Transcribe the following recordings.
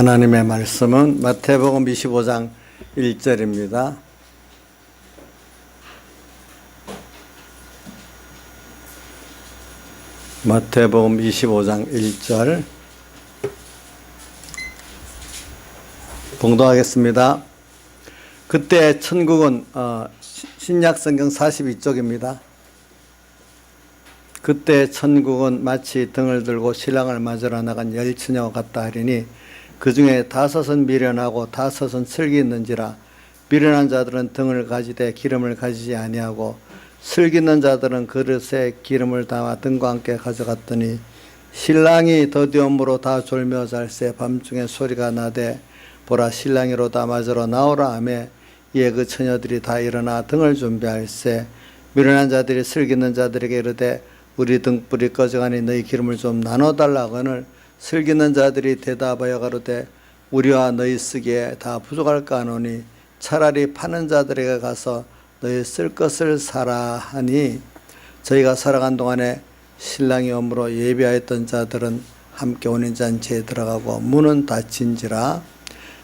하나님의 말씀은 마태복음 25장 1절입니다. 마태복음 25장 1절 봉독하겠습니다. 그때 천국은 신약성경 42쪽입니다. 그때 천국은 마치 등을 들고 신랑을 맞으러 나간 열처녀와 같다 하리니 그 중에 5은 미련하고 5은 슬기 있는지라. 미련한 자들은 등을 가지되 기름을 가지지 아니하고 슬기 있는 자들은 그릇에 기름을 담아 등과 함께 가져갔더니 신랑이 더디움으로 다 졸며 잘새 밤중에 소리가 나되 보라 신랑이로다 맞으러 나오라 하매 이에 그 처녀들이 다 일어나 등을 준비할새 미련한 자들이 슬기 있는 자들에게 이르되 우리 등불이 꺼져가니 너희 기름을 좀 나눠달라거늘 슬기 있는 자들이 대답하여 가로되 우리와 너희 쓰기에 다 부족할까 하노니 차라리 파는 자들에게 가서 너희 쓸 것을 사라 하니 저희가 살아간 동안에 신랑이 오므로 예비하였던 자들은 함께 혼인잔치에 들어가고 문은 닫힌지라.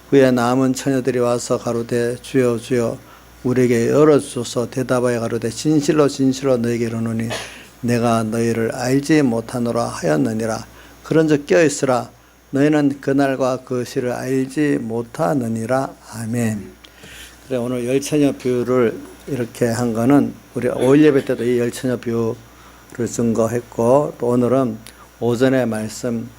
후에 남은 처녀들이 와서 가로되 주여 주여 우리에게 열어주소서. 대답하여 가로되 진실로 진실로 너희에게 이르노니 내가 너희를 알지 못하노라 하였느니라. 그런즉 깨어있으라. 너희는 그날과 그 시를 알지 못하느니라. 아멘. 그래, 오늘 열처녀 비유를 이렇게 한 거는 우리 5일 예배 때도 이 열처녀 비유를 증거했고 또 오늘은 오전에 말씀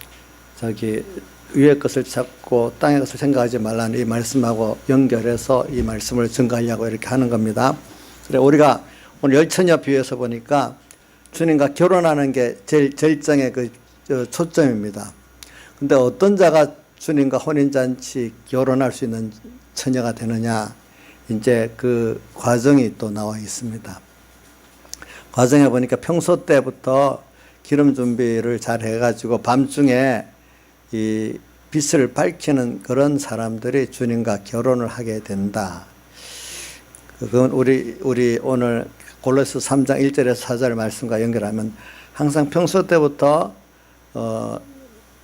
위의 것을 찾고 땅의 것을 생각하지 말라는 이 말씀하고 연결해서 이 말씀을 증거하려고 이렇게 하는 겁니다. 그래, 우리가 오늘 열처녀 비유에서 보니까 주님과 결혼하는 게 제일 절정의 초점입니다. 근데 어떤 자가 주님과 혼인잔치 결혼할 수 있는 처녀가 되느냐, 이제 그 과정이 또 나와 있습니다. 과정에 보니까 평소 때부터 기름 준비를 잘 해가지고 밤중에 이 빛을 밝히는 그런 사람들이 주님과 결혼을 하게 된다. 그건 우리 오늘 골로새 3장 1절에서 4절 말씀과 연결하면 항상 평소 때부터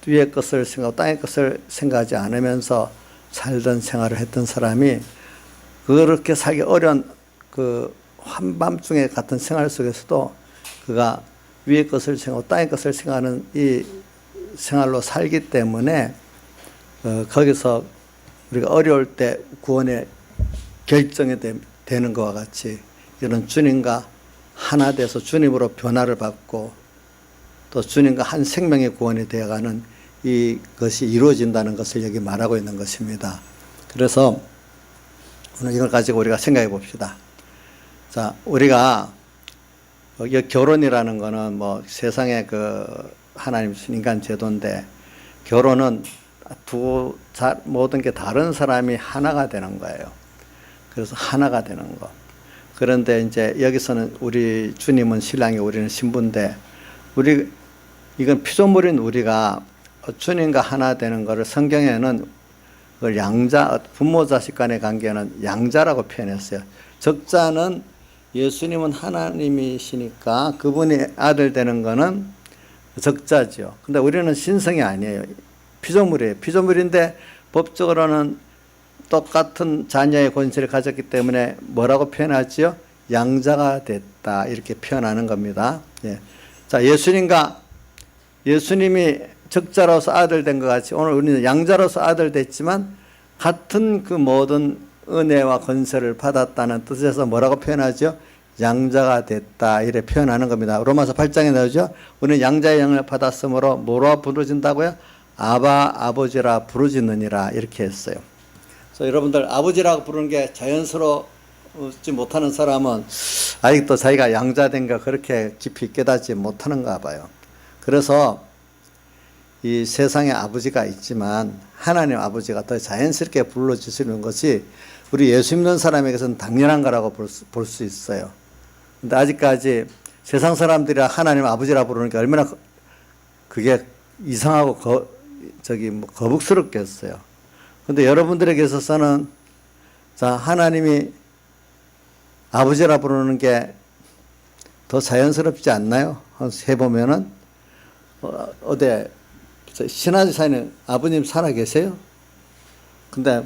위의 것을 생각하고 땅의 것을 생각하지 않으면서 살던 생활을 했던 사람이 그렇게 살기 어려운 그 한밤중에 같은 생활 속에서도 그가 위의 것을 생각하고 땅의 것을 생각하는 이 생활로 살기 때문에 거기서 우리가 어려울 때 구원의 결정이 되는 것과 같이 이런 주님과 하나 돼서 주님으로 변화를 받고 또 주님과 한 생명의 구원이 되어가는 이것이 이루어진다는 것을 여기 말하고 있는 것입니다. 그래서 오늘 이걸 가지고 우리가 생각해 봅시다. 자, 우리가 결혼이라는 거는 뭐 세상의 하나님 주신 인간 제도인데 결혼은 모든 게 다른 사람이 하나가 되는 거예요. 그래서 하나가 되는 거. 그런데 이제 여기서는 우리 주님은 신랑이 우리는 신부인데 이건 피조물인 우리가 주님과 하나 되는 것을 성경에는 양자, 부모 자식 간의 관계는 양자라고 표현했어요. 적자는 예수님은 하나님이시니까 그분이 아들 되는 거는 적자죠. 근데 우리는 신성이 아니에요. 피조물이에요. 피조물인데 법적으로는 똑같은 자녀의 권세를 가졌기 때문에 뭐라고 표현하지요? 양자가 됐다. 이렇게 표현하는 겁니다. 예. 자, 예수님이 적자로서 아들 된 것 같이 오늘 우리는 양자로서 아들 됐지만 같은 그 모든 은혜와 권세를 받았다는 뜻에서 뭐라고 표현하죠? 양자가 됐다. 이렇게 표현하는 겁니다. 로마서 8장에 나오죠? 우리는 양자의 영을 받았으므로 뭐라 부르진다고요? 아버지라 부르짖느니라. 이렇게 했어요. 그래서 여러분들 아버지라고 부르는 게 자연스럽지 못하는 사람은 아직도 자기가 양자된 거 그렇게 깊이 깨닫지 못하는가 봐요. 그래서 이 세상에 아버지가 있지만 하나님 아버지가 더 자연스럽게 불러주시는 것이 우리 예수 믿는 사람에게서는 당연한 거라고 볼 수 있어요. 근데 아직까지 세상 사람들이 하나님 아버지라 부르니까 얼마나 그게 이상하고 거북스럽겠어요. 근데 여러분들에게 있어서는 자, 하나님이 아버지라 부르는 게 더 자연스럽지 않나요? 해보면은 어디 신하지 사는 아버님 살아 계세요? 근데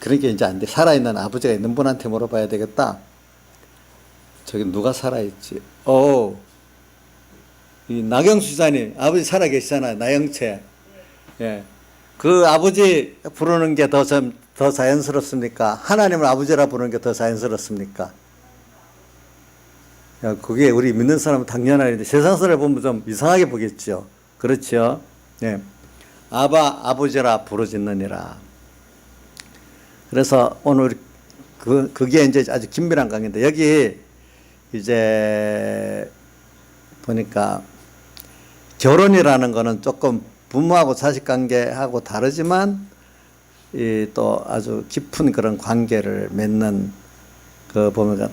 그러니까 이제 안 돼. 살아있는 아버지가 있는 분한테 물어봐야 되겠다. 저기 누가 살아있지? 이 나경수 지사님, 아버지 살아계시잖아요. 나영채. 예. 그 아버지 부르는 게 더 자연스럽습니까? 하나님을 아버지라 부르는 게 더 자연스럽습니까? 야, 그게 우리 믿는 사람은 당연한데 세상 사람을 보면 좀 이상하게 보겠죠. 그렇죠? 예. 아버지라 부르짖느니라. 그래서 오늘 그게 이제 아주 긴밀한 관계인데 여기 이제 보니까 결혼이라는 거는 조금 부모하고 자식 관계하고 다르지만 또 아주 깊은 그런 관계를 맺는 그 보면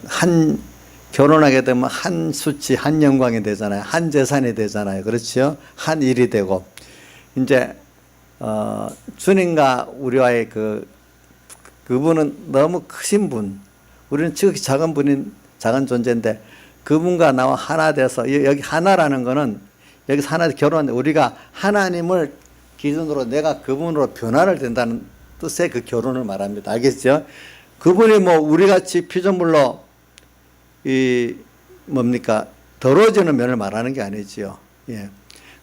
결혼하게 되면 한 수치 한 영광이 되잖아요. 한 재산이 되잖아요. 그렇죠? 한 일이 되고 이제 주님과 우리와의 그분은 너무 크신 분, 우리는 지극히 작은 작은 존재인데 그분과 나와 하나 돼서 여기 하나라는 거는 여기서 하나 결혼하는데 우리가 하나님을 기준으로 내가 그분으로 변화를 된다는 뜻의 그 결혼을 말합니다. 알겠죠? 그분이 뭐 우리같이 피조물로 더러워지는 면을 말하는 게 아니지요. 예.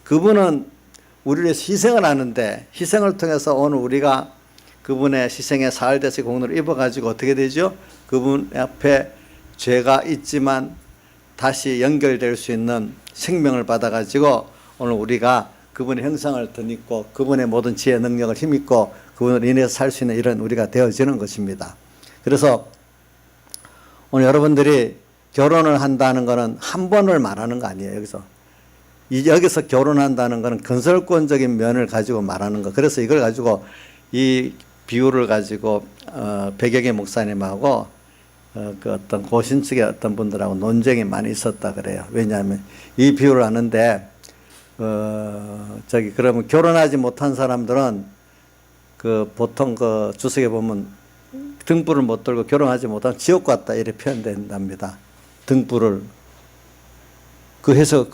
그분은 우리를 위해서 희생을 하는데 희생을 통해서 오늘 우리가 그분의 희생의 사흘대의 공로를 입어가지고 어떻게 되죠? 그분 앞에 죄가 있지만 다시 연결될 수 있는 생명을 받아가지고 오늘 우리가 그분의 형상을 덧입고 그분의 모든 지혜 능력을 힘입고 그분을 인해서 살 수 있는 이런 우리가 되어지는 것입니다. 그래서 오늘 여러분들이 결혼을 한다는 것은 한 번을 말하는 거 아니에요. 여기서 결혼한다는 것은 건설권적인 면을 가지고 말하는 거. 그래서 이걸 가지고 이 비유를 가지고 백여기 목사님하고 그 어떤 고신 측의 어떤 분들하고 논쟁이 많이 있었다 그래요. 왜냐하면 이 비유를 하는데 그러면 결혼하지 못한 사람들은 보통 주석에 보면 등불을 못 들고 결혼하지 못하면 지옥 같다 이렇게 표현된답니다. 등불을 그래서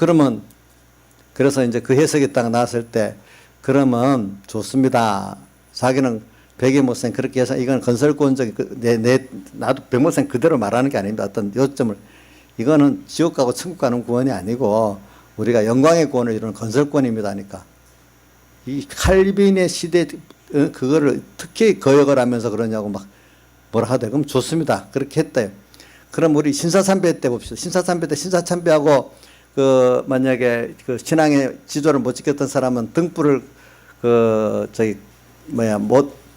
이제 그 해석이 딱 나왔을 때 그러면 좋습니다. 자기는 백의 목사님 그렇게 해서 이건 건설권적인 나도 백 목사님 그대로 말하는 게 아닙니다. 어떤 요점을 이거는 지옥 가고 천국 가는 구원이 아니고 우리가 영광의 구원을 이루는 건설권입니다. 하니까 이 칼빈의 시대 그거를 특히 거역을 하면서 그러냐고 막 뭐라 하대. 그럼 좋습니다. 그렇게 했대요. 그럼 우리 신사참배 때 봅시다. 신사참배 때 신사참배하고 만약에 신앙의 지조를 못 지켰던 사람은 등불을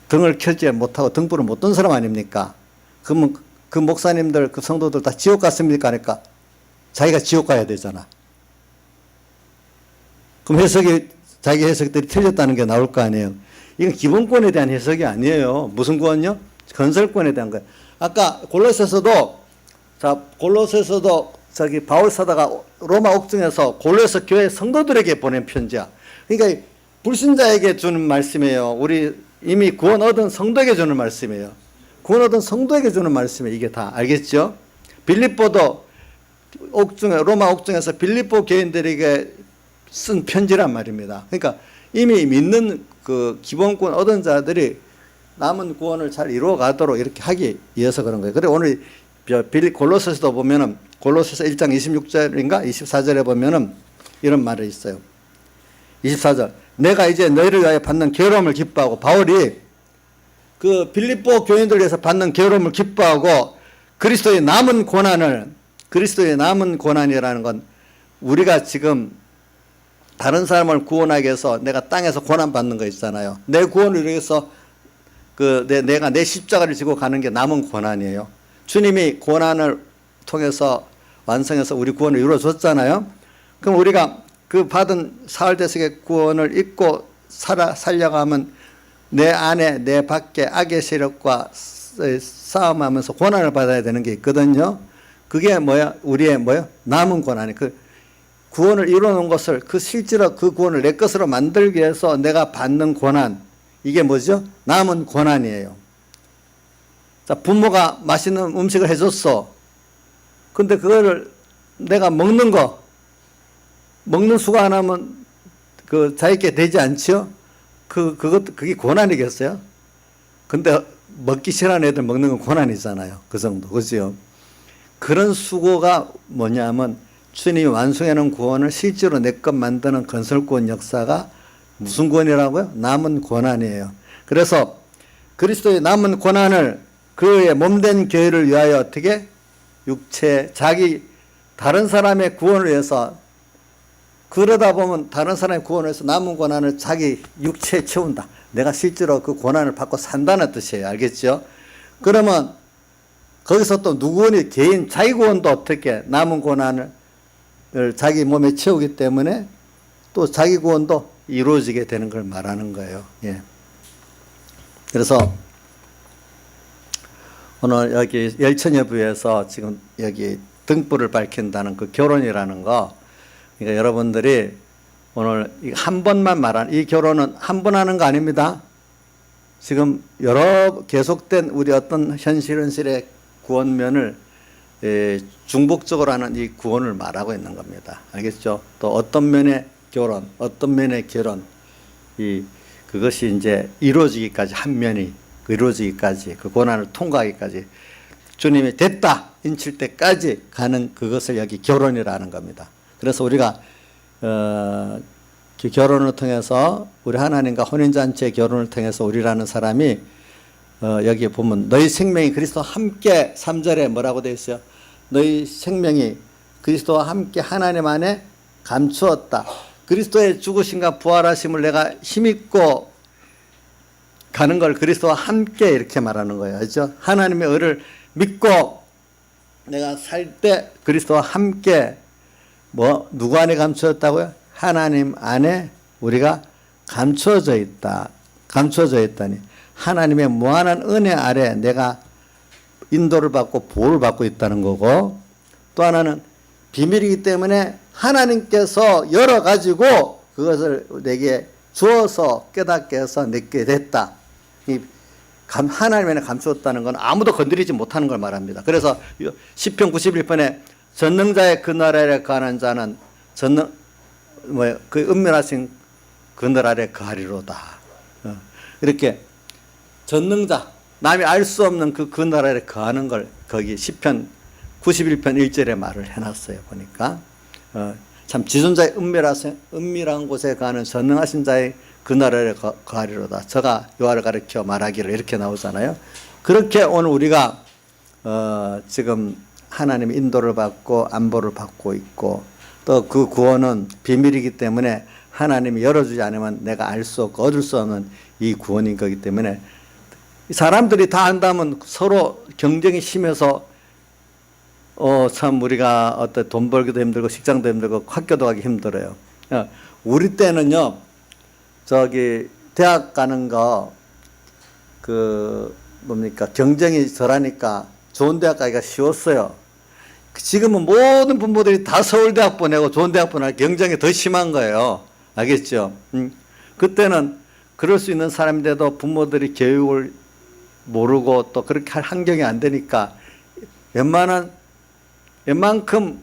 등을 켜지 못하고 등불을 못 든 사람 아닙니까? 그러면 그 목사님들 그 성도들 다 지옥 갔습니까? 하니까 자기가 지옥 가야 되잖아. 그럼 자기 해석들이 틀렸다는 게 나올 거 아니에요. 이건 기본권에 대한 해석이 아니에요. 무슨 구원요? 건설권에 대한 거예요. 아까 골로새서도 바울 사도가 로마 옥중에서 골로새 교회 성도들에게 보낸 편지야. 그러니까 불신자에게 주는 말씀이에요. 우리 이미 구원 얻은 성도에게 주는 말씀이에요. 구원 얻은 성도에게 주는 말씀이에요. 이게 다 알겠죠? 빌립보도 로마 옥중에서 빌립보 교인들에게 쓴 편지란 말입니다. 그러니까 이미 믿는 그 기본권 얻은 자들이 남은 구원을 잘 이루어 가도록 이렇게 하기 위해서 그런 거예요. 그래 오늘 골로새서도 보면은 골로새서 1장 26절인가 24절에 보면은 이런 말이 있어요. 24절. 내가 이제 너희를 위하여 받는 괴로움을 기뻐하고 바울이 그 빌립보 교인들을 위해서 받는 괴로움을 기뻐하고 그리스도의 남은 고난이라는 건 우리가 지금 다른 사람을 구원하기 위해서 내가 땅에서 고난받는 거 있잖아요. 내 구원을 위해서 내가 내 십자가를 지고 가는 게 남은 고난이에요. 주님이 고난을 통해서 완성해서 우리 구원을 이루어줬잖아요. 그럼 우리가 그 받은 사흘대속의 구원을 잊고 살려가면 내 안에 내 밖에 악의 세력과 싸움하면서 고난을 받아야 되는 게 있거든요. 그게 뭐야? 우리의 뭐야? 남은 고난이 구원을 이루어놓은 것을 실제로 그 구원을 내 것으로 만들기 위해서 내가 받는 고난, 이게 뭐죠? 남은 고난이에요. 자, 부모가 맛있는 음식을 해줬어. 근데 그거를 내가 먹는 수가 안 하면 자기께 되지 않죠? 그게 고난이겠어요? 근데 먹기 싫어하는 애들 먹는 건 고난이잖아요. 그 정도. 그죠? 그런 수고가 뭐냐면 주님이 완성해 놓은 구원을 실제로 내 것 만드는 건설구원 역사가 무슨 구원이라고요? 남은 고난이에요. 그래서 그리스도의 남은 고난을 그의 몸된 교회를 위하여 어떻게? 육체, 자기 다른 사람의 구원을 위해서, 그러다 보면 다른 사람의 구원을 위해서 남은 고난을 자기 육체에 채운다. 내가 실제로 그 고난을 받고 산다는 뜻이에요. 알겠죠? 그러면 거기서 또 누구니 개인 자기 구원도 어떻게 남은 고난을 자기 몸에 채우기 때문에 또 자기 구원도 이루어지게 되는 걸 말하는 거예요. 예. 그래서 오늘 여기 열처녀부에서 지금 여기 등불을 밝힌다는 그 결혼이라는 거, 그러니까 여러분들이 오늘 한 번만 말하는 이 결혼은 한 번 하는 거 아닙니다. 지금 여러 계속된 우리 어떤 현실의 구원면을 중복적으로 하는 이 구원을 말하고 있는 겁니다. 알겠죠? 또 어떤 면의 결혼, 어떤 면의 결혼, 그것이 이제 이루어지기까지, 한 면이 이루어지기까지, 그 고난을 통과하기까지 주님이 됐다 인칠 때까지 가는 그것을 여기 결혼이라는 겁니다. 그래서 우리가 그 결혼을 통해서 우리 하나님과 혼인잔치의 결혼을 통해서 우리라는 사람이 여기 보면 너희 생명이 그리스도와 함께 3절에 뭐라고 되어 있어요? 너희 생명이 그리스도와 함께 하나님 안에 감추었다. 그리스도의 죽으심과 부활하심을 내가 힘입고 가는 걸 그리스도와 함께 이렇게 말하는 거예요. 그렇죠? 하나님의 의를 믿고 내가 살 때 그리스도와 함께 누구 안에 감추었다고요? 하나님 안에 우리가 감추어져 있다. 감추어져 있다니. 하나님의 무한한 은혜 아래 내가 인도를 받고 보호를 받고 있다는 거고, 또 하나는 비밀이기 때문에 하나님께서 열어가지고 그것을 내게 주어서 깨닫게 해서 내게 됐다. 하나님의 하나님은 건 아무도 건드리지 못하는 걸 말합니다. 그래서 시편 91편에 전능자의 그늘 아래 거하는 자는 그 은밀하신 그늘 아래 거하리로다. 이렇게 전능자, 남이 알 수 없는 그 그늘 아래 거하는 걸 거기 시편 91편 1절에 말을 해놨어요. 보니까 참 지존자의 은밀한 곳에 가는 전능하신 자의 그늘 아래 거하리로다. 저가 요한을 가르쳐 말하기를 이렇게 나오잖아요. 그렇게 오늘 우리가 지금 하나님의 인도를 받고 안보를 받고 있고, 또 그 구원은 비밀이기 때문에 하나님이 열어주지 않으면 내가 알 수 없고 얻을 수 없는 이 구원인 거기 때문에 사람들이 다 안다면 서로 경쟁이 심해서 참 우리가 어떤 돈 벌기도 힘들고 직장도 힘들고 학교도 가기 힘들어요. 우리 때는요, 대학 가는 거 뭡니까 경쟁이 덜하니까 좋은 대학 가기가 쉬웠어요. 지금은 모든 부모들이 다 서울대학 보내고 좋은 대학 보내고 경쟁이 더 심한 거예요. 알겠죠? 그때는 그럴 수 있는 사람인데도 부모들이 교육을 모르고 또 그렇게 할 환경이 안 되니까 웬만큼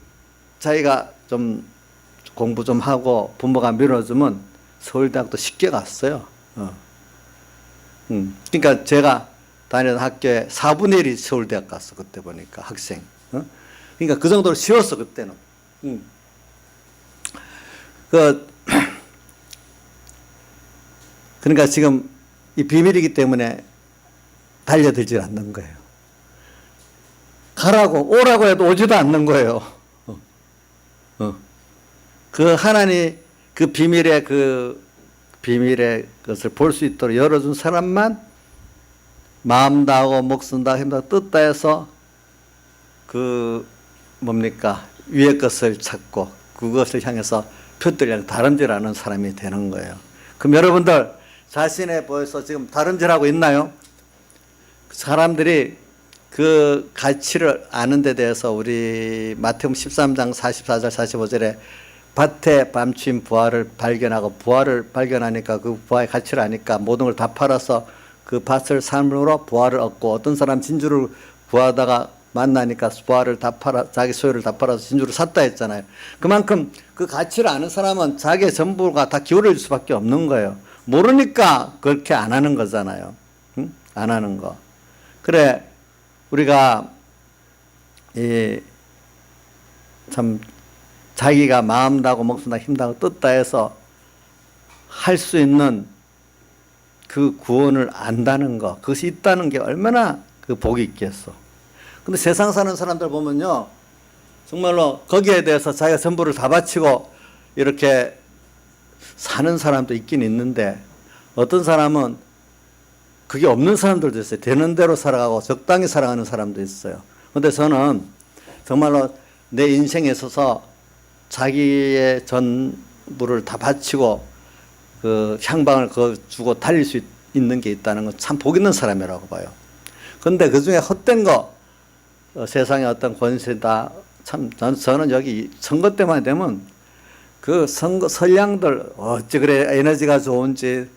자기가 좀 공부 좀 하고 부모가 밀어주면 서울대학도 쉽게 갔어요. 그러니까 제가 다니던 학교에 4분의 1이 서울대학 갔어. 그때 보니까 학생. 그러니까 그 정도로 쉬웠어 그때는. 그러니까 지금 이 비밀이기 때문에 달려들지 않는 거예요. 가라고 오라고 해도 오지도 않는 거예요. 그 하나님 그 비밀의 것을 볼 수 있도록 열어준 사람만 마음 다하고 목숨 다하고 힘 다하고 뜻 다해서 위의 것을 찾고 그것을 향해서 표들을 향해 다름질하는 사람이 되는 거예요. 그럼 여러분들 자신의 보여서 지금 다름질하고 있나요? 사람들이 그 가치를 아는 데 대해서 우리 마태복음 13장 44절 45절에 밭에 밤추인 부활을 발견하고 부활을 발견하니까 그 부활의 가치를 아니까 모든 걸 다 팔아서 그 밭을 삶으로 부활을 얻고, 어떤 사람 진주를 구하다가 만나니까 부활을 다 팔아 자기 소유를 다 팔아서 진주를 샀다 했잖아요. 그만큼 그 가치를 아는 사람은 자기의 전부가 다 기울어질 수밖에 없는 거예요. 모르니까 그렇게 안 하는 거잖아요. 안 하는 거. 그래, 우리가 참 자기가 마음 다고 목숨 다 힘 다고 뜻 다해서 할 수 있는 그 구원을 안다는 거, 그것이 있다는 게 얼마나 그 복이 있겠어. 근데 세상 사는 사람들 보면요, 정말로 거기에 대해서 자기가 전부를 다 바치고 이렇게 사는 사람도 있긴 있는데, 어떤 사람은 그게 없는 사람들도 있어요. 되는 대로 살아가고 적당히 살아가는 사람도 있어요. 근데 저는 정말로 내 인생에 있어서 자기의 전부를 다 바치고 그 향방을 주고 달릴 수 있는 게 있다는 건 참 복 있는 사람이라고 봐요. 근데 그 중에 헛된 거, 세상의 어떤 권세다, 참 저는 여기 선거 때만 되면 그 선거 선량들 어찌 그래 에너지가 좋은지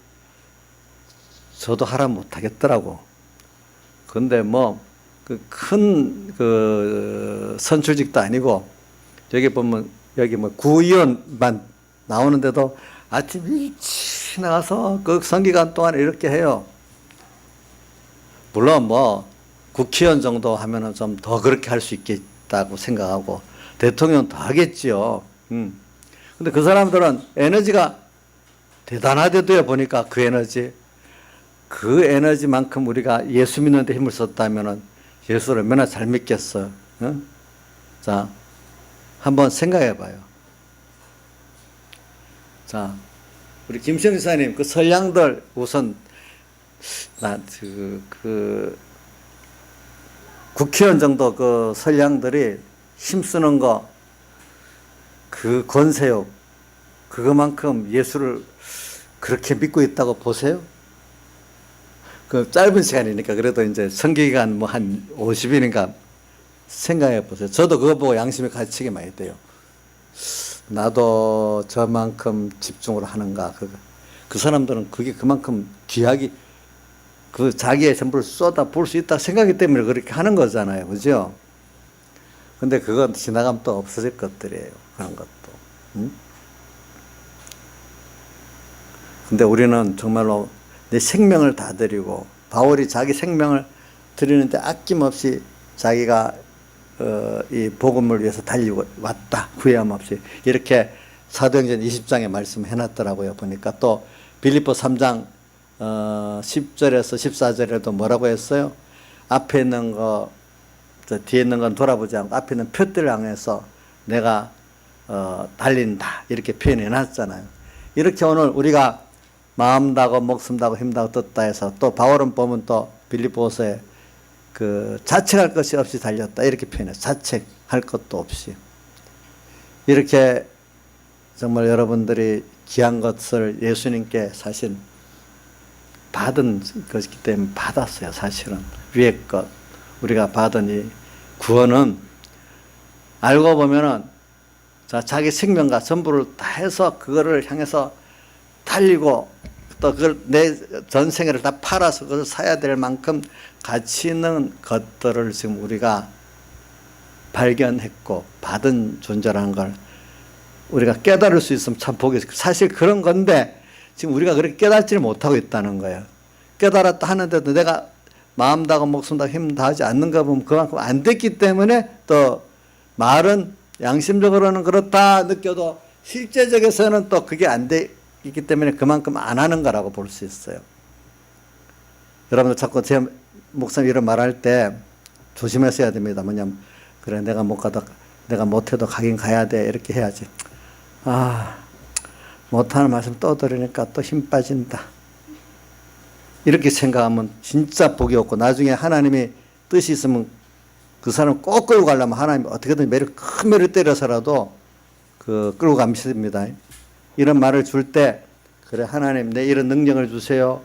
저도 하라 못하겠더라고. 근데 뭐 그 큰 그 선출직도 아니고, 여기 보면 여기 뭐 구의원만 나오는데도 아침 일찍 나가서 그 선기간 동안 이렇게 해요. 물론 뭐 국회의원 정도 하면은 좀 더 그렇게 할 수 있겠다고 생각하고 대통령 더 하겠지요. 근데 그 사람들은 에너지가 대단하대도요. 보니까 그 에너지만큼 우리가 예수 믿는 데 힘을 썼다면은 예수를 얼마나 잘 믿겠어. 자, 한번 생각해 봐요. 자, 우리 김시영 지사님, 그 선량들 우선 국회의원 정도 그 선량들이 힘쓰는 거, 그 권세욕, 그거만큼 예수를 그렇게 믿고 있다고 보세요? 그 짧은 시간이니까 그래도 이제 선기기간 뭐 한 50일인가 생각해 보세요. 저도 그거 보고 양심이 갇히게 많이 돼요. 나도 저만큼 집중을 하는가. 그 사람들은 그게 그만큼 귀하기, 그 자기의 전부를 쏟아 부을 수 있다 생각하기 때문에 그렇게 하는 거잖아요. 그죠? 근데 그건 지나가면 또 없어질 것들이에요. 그런 것도. 근데 우리는 정말로 내 생명을 다 드리고, 바울이 자기 생명을 드리는데 아낌없이 자기가 이 복음을 위해서 달리고 왔다. 후회함 없이. 이렇게 사도행전 20장에 말씀해놨더라고요. 보니까 또 빌립보 3장 10절에서 14절에도 뭐라고 했어요? 앞에 있는 거, 뒤에 있는 건 돌아보지 않고 앞에 있는 표대를 향해서 내가 달린다. 이렇게 표현해 놨잖아요. 이렇게 오늘 우리가 마음 다고 목숨 다고 힘 다고 뜻 다해서, 또 바울은 보면 또 빌립보서에 그 자책할 것이 없이 달렸다. 이렇게 표현해요. 자책할 것도 없이. 이렇게 정말 여러분들이 귀한 것을 예수님께 사실 받은 것이기 때문에 받았어요. 사실은 위의 것, 우리가 받은 이 구원은 알고 보면은 자기 생명과 전부를 다해서 그거를 향해서 달리고, 또 그걸 내 전생애를 다 팔아서 그걸 사야 될 만큼 가치 있는 것들을 지금 우리가 발견했고 받은 존재라는 걸 우리가 깨달을 수 있으면 참 복이 있어요. 사실 그런 건데 지금 우리가 그렇게 깨닫지를 못하고 있다는 거예요. 깨달았다 하는데도 내가 마음 다고 목숨 다고 힘 다하지 않는가 보면 그만큼 안 됐기 때문에, 또 말은 양심적으로는 그렇다 느껴도 실제적에서는 또 그게 안 돼 있기 때문에 그만큼 안 하는 거라고 볼 수 있어요. 여러분들 자꾸 제 목사님 이런 말할 때 조심해서 해야 됩니다. 뭐냐면, 그래 내가 못 가도 내가 못해도 가긴 가야 돼 이렇게 해야지. 못하는 말씀 또 들으니까 또 힘 빠진다. 이렇게 생각하면 진짜 복이 없고, 나중에 하나님이 뜻이 있으면 그 사람 꼭 끌고 가려면 하나님이 어떻게든 큰 매를 때려서라도 끌고 가십니다. 이런 말을 줄 때, 그래 하나님 내 이런 능력을 주세요,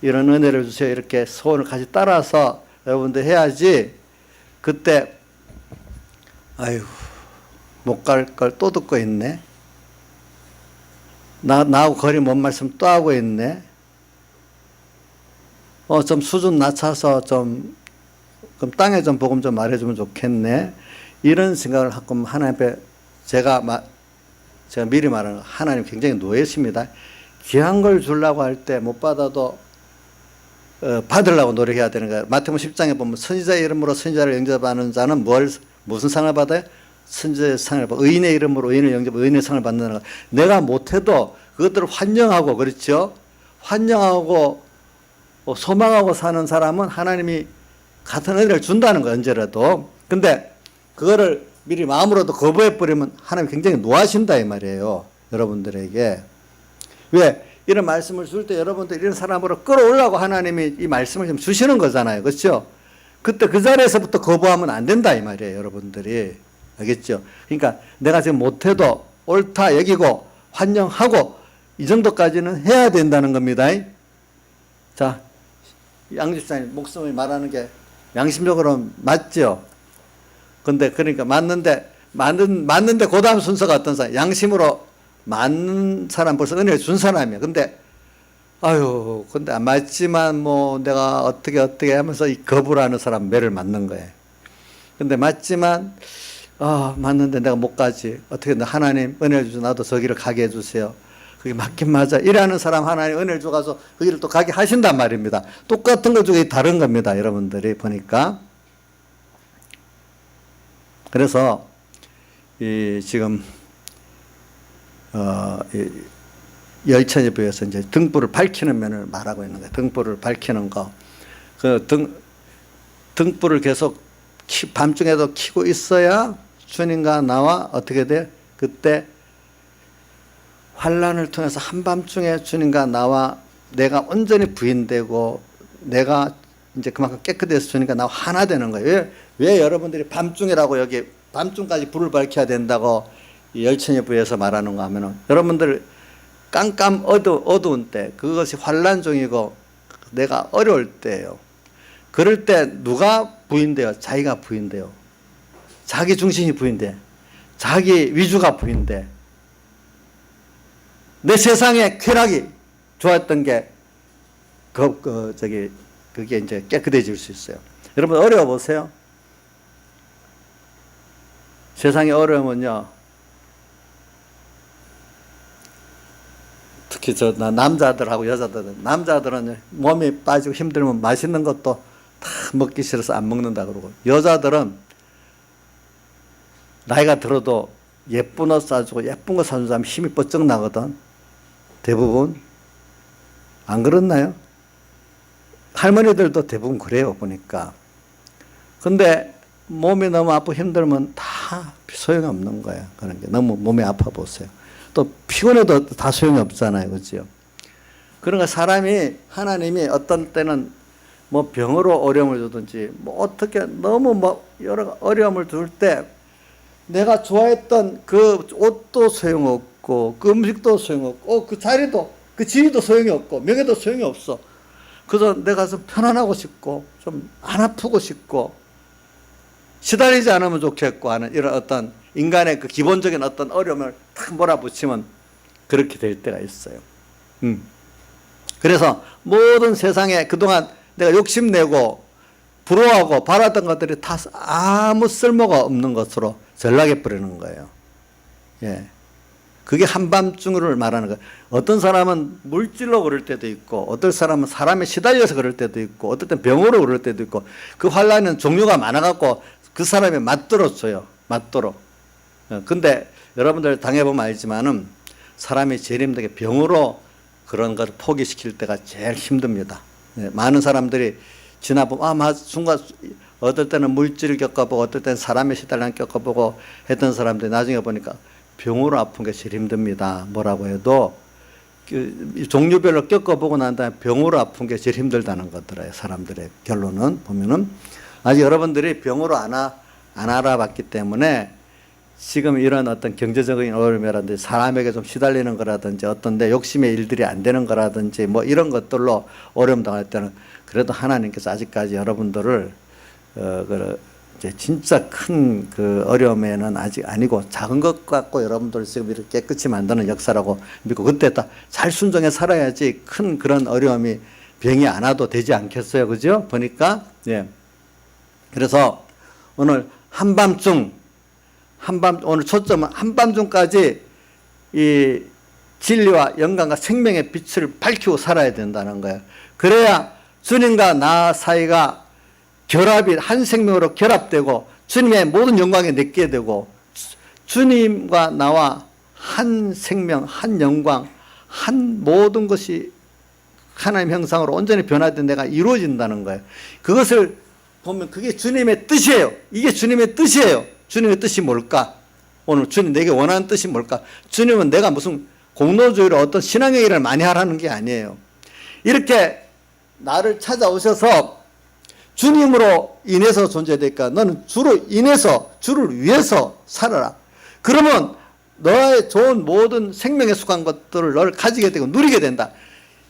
이런 은혜를 주세요, 이렇게 소원을 같이 따라서 여러분들 해야지. 그때 아유 못 갈 걸 또 듣고 있네, 나하고 거리 먼 말씀 또 하고 있네, 좀 수준 낮춰서 그럼 땅에 좀 복음 좀 말해주면 좋겠네, 이런 생각을 하고 하나님 앞에 제가 미리 말하는, 하나님 굉장히 노예십니다. 귀한 걸 주려고 할 때 못 받아도 받으려고 노력해야 되는 거예요. 마태복음 10장에 보면 선지자의 이름으로 선지자를 영접하는 자는 무슨 상을 받아요? 선지자의 상을 받아. 의인의 이름으로 의인을 영접하고 의인의 상을 받는 거. 내가 못해도 그것들을 환영하고, 그렇죠? 환영하고 소망하고 사는 사람은 하나님이 같은 은혜를 준다는 거예요. 언제라도. 근데 그거를 미리 마음으로도 거부해버리면 하나님 굉장히 노하신다 이 말이에요. 여러분들에게. 왜? 이런 말씀을 줄 때 여러분들 이런 사람으로 끌어올라고 하나님이 이 말씀을 좀 주시는 거잖아요. 그렇죠? 그때 그 자리에서부터 거부하면 안 된다 이 말이에요. 여러분들이. 알겠죠? 그러니까 내가 지금 못해도 옳다 여기고 환영하고 이 정도까지는 해야 된다는 겁니다. 자, 양집사님 목사님이 말하는 게 양심적으로 맞죠? 근데 그러니까 맞는데 그 다음 순서가 어떤 사람? 양심으로 맞는 사람 벌써 은혜를 준 사람이야. 근데 근데 안 맞지만 뭐 내가 어떻게 하면서 이 거부를 하는 사람 매를 맞는 거예요. 근데 맞지만 맞는데 내가 못 가지. 어떻게 하나님 은혜를 주셔서 나도 저 길을 가게 해주세요. 그게 맞긴 맞아. 일하는 사람 하나님 은혜를 줘가서 그 길을 또 가게 하신단 말입니다. 똑같은 것 중에 다른 겁니다. 여러분들이 보니까. 그래서 지금 열천예배에서 이제 등불을 밝히는 면을 말하고 있는 거예요. 등불을 밝히는 거. 등불을 계속 밤중에도 켜고 있어야 주님과 나와 어떻게 돼? 그때 환란을 통해서 한밤중에 주님과 나와 내가 온전히 부인되고 내가 이제 그만큼 깨끗해서 주님과 나와 하나 되는 거예요. 왜 여러분들이 밤중이라고 여기 밤중까지 불을 밝혀야 된다고 열천예배에서 말하는 거 하면은 여러분들 깜깜 어두운 때 그것이 환란 중이고 내가 어려울 때예요. 그럴 때 누가 부인돼요? 자기가 부인돼요. 자기 중심이 부인돼. 자기 위주가 부인돼. 내 세상에 쾌락이 좋았던 게 그게 이제 깨끗해질 수 있어요. 여러분 어려워 보세요. 세상에 어려우면요. 특히 남자들하고 여자들은 남자들은 몸이 빠지고 힘들면 맛있는 것도 다 먹기 싫어서 안 먹는다 그러고 여자들은 나이가 들어도 예쁜 옷 사주고 예쁜 거 사준 사람 힘이 뻗쩍 나거든. 대부분 안 그렇나요? 할머니들도 대부분 그래요 보니까. 근데 몸이 너무 아프고 힘들면 다 소용이 없는 거예요. 그런 게 너무 몸이 아파 보세요. 또 피곤해도 다 소용이 없잖아요. 그죠? 그러니까 사람이 하나님이 어떤 때는 뭐 병으로 어려움을 주든지 뭐 어떻게 너무 뭐 여러 어려움을 줄 때 내가 좋아했던 그 옷도 소용없고 그 음식도 소용없고 그 자리도 그 지위도 소용이 없고 명예도 소용이 없어. 그래서 내가 좀 편안하고 싶고 좀 안 아프고 싶고 시달리지 않으면 좋겠고 하는 이런 어떤 인간의 그 기본적인 어떤 어려움을 탁 몰아붙이면 그렇게 될 때가 있어요. 그래서 모든 세상에 그동안 내가 욕심내고 부러워하고 바랐던 것들이 다 아무 쓸모가 없는 것으로 전락해 버리는 거예요. 예. 그게 한밤중을 말하는 거예요. 어떤 사람은 물질로 그럴 때도 있고 어떤 사람은 사람에 시달려서 그럴 때도 있고 어떨 땐 병으로 그럴 때도 있고 그 환란은 종류가 많아갖고 그 사람이 맞도록 줘요. 맞도록. 근데 여러분들 당해보면 알지만은 사람이 제일 힘든 게 병으로 그런 걸 포기시킬 때가 제일 힘듭니다. 많은 사람들이 지나보면 순간 어떨 때는 물질을 겪어보고 어떨 때는 사람의 시달림을 겪어보고 했던 사람들이 나중에 보니까 병으로 아픈 게 제일 힘듭니다. 뭐라고 해도 종류별로 겪어보고 난 다음에 병으로 아픈 게 제일 힘들다는 것들이에요. 사람들의 결론은 보면은 아직 여러분들이 병으로 안 알아봤기 때문에 지금 이런 어떤 경제적인 어려움이라든지 사람에게 좀 시달리는 거라든지 어떤 데 욕심의 일들이 안 되는 거라든지 뭐 이런 것들로 어려움 당할 때는 그래도 하나님께서 아직까지 여러분들을 이제 진짜 큰 그 어려움에는 아직 아니고 작은 것 갖고 여러분들 지금 이렇게 깨끗이 만드는 역사라고 믿고 그때 다 잘 순종해 살아야지 큰 그런 어려움이 병이 안 와도 되지 않겠어요. 그죠? 보니까 예. 그래서 오늘 오늘 초점은 한밤중까지 이 진리와 영광과 생명의 빛을 밝히고 살아야 된다는 거예요. 그래야 주님과 나 사이가 결합이 한 생명으로 결합되고 주님의 모든 영광에 내게 되고 주님과 나와 한 생명, 한 영광, 한 모든 것이 하나님 형상으로 온전히 변화된 내가 이루어진다는 거예요. 그것을 보면 그게 주님의 뜻이에요. 이게 주님의 뜻이에요. 주님의 뜻이 뭘까? 오늘 주님 내게 원하는 뜻이 뭘까? 주님은 내가 무슨 공로주의로 어떤 신앙의 일을 많이 하라는 게 아니에요. 이렇게 나를 찾아오셔서 주님으로 인해서 존재되니까 너는 주로 인해서 주를 위해서 살아라. 그러면 너의 좋은 모든 생명에 속한 것들을 널 가지게 되고 누리게 된다.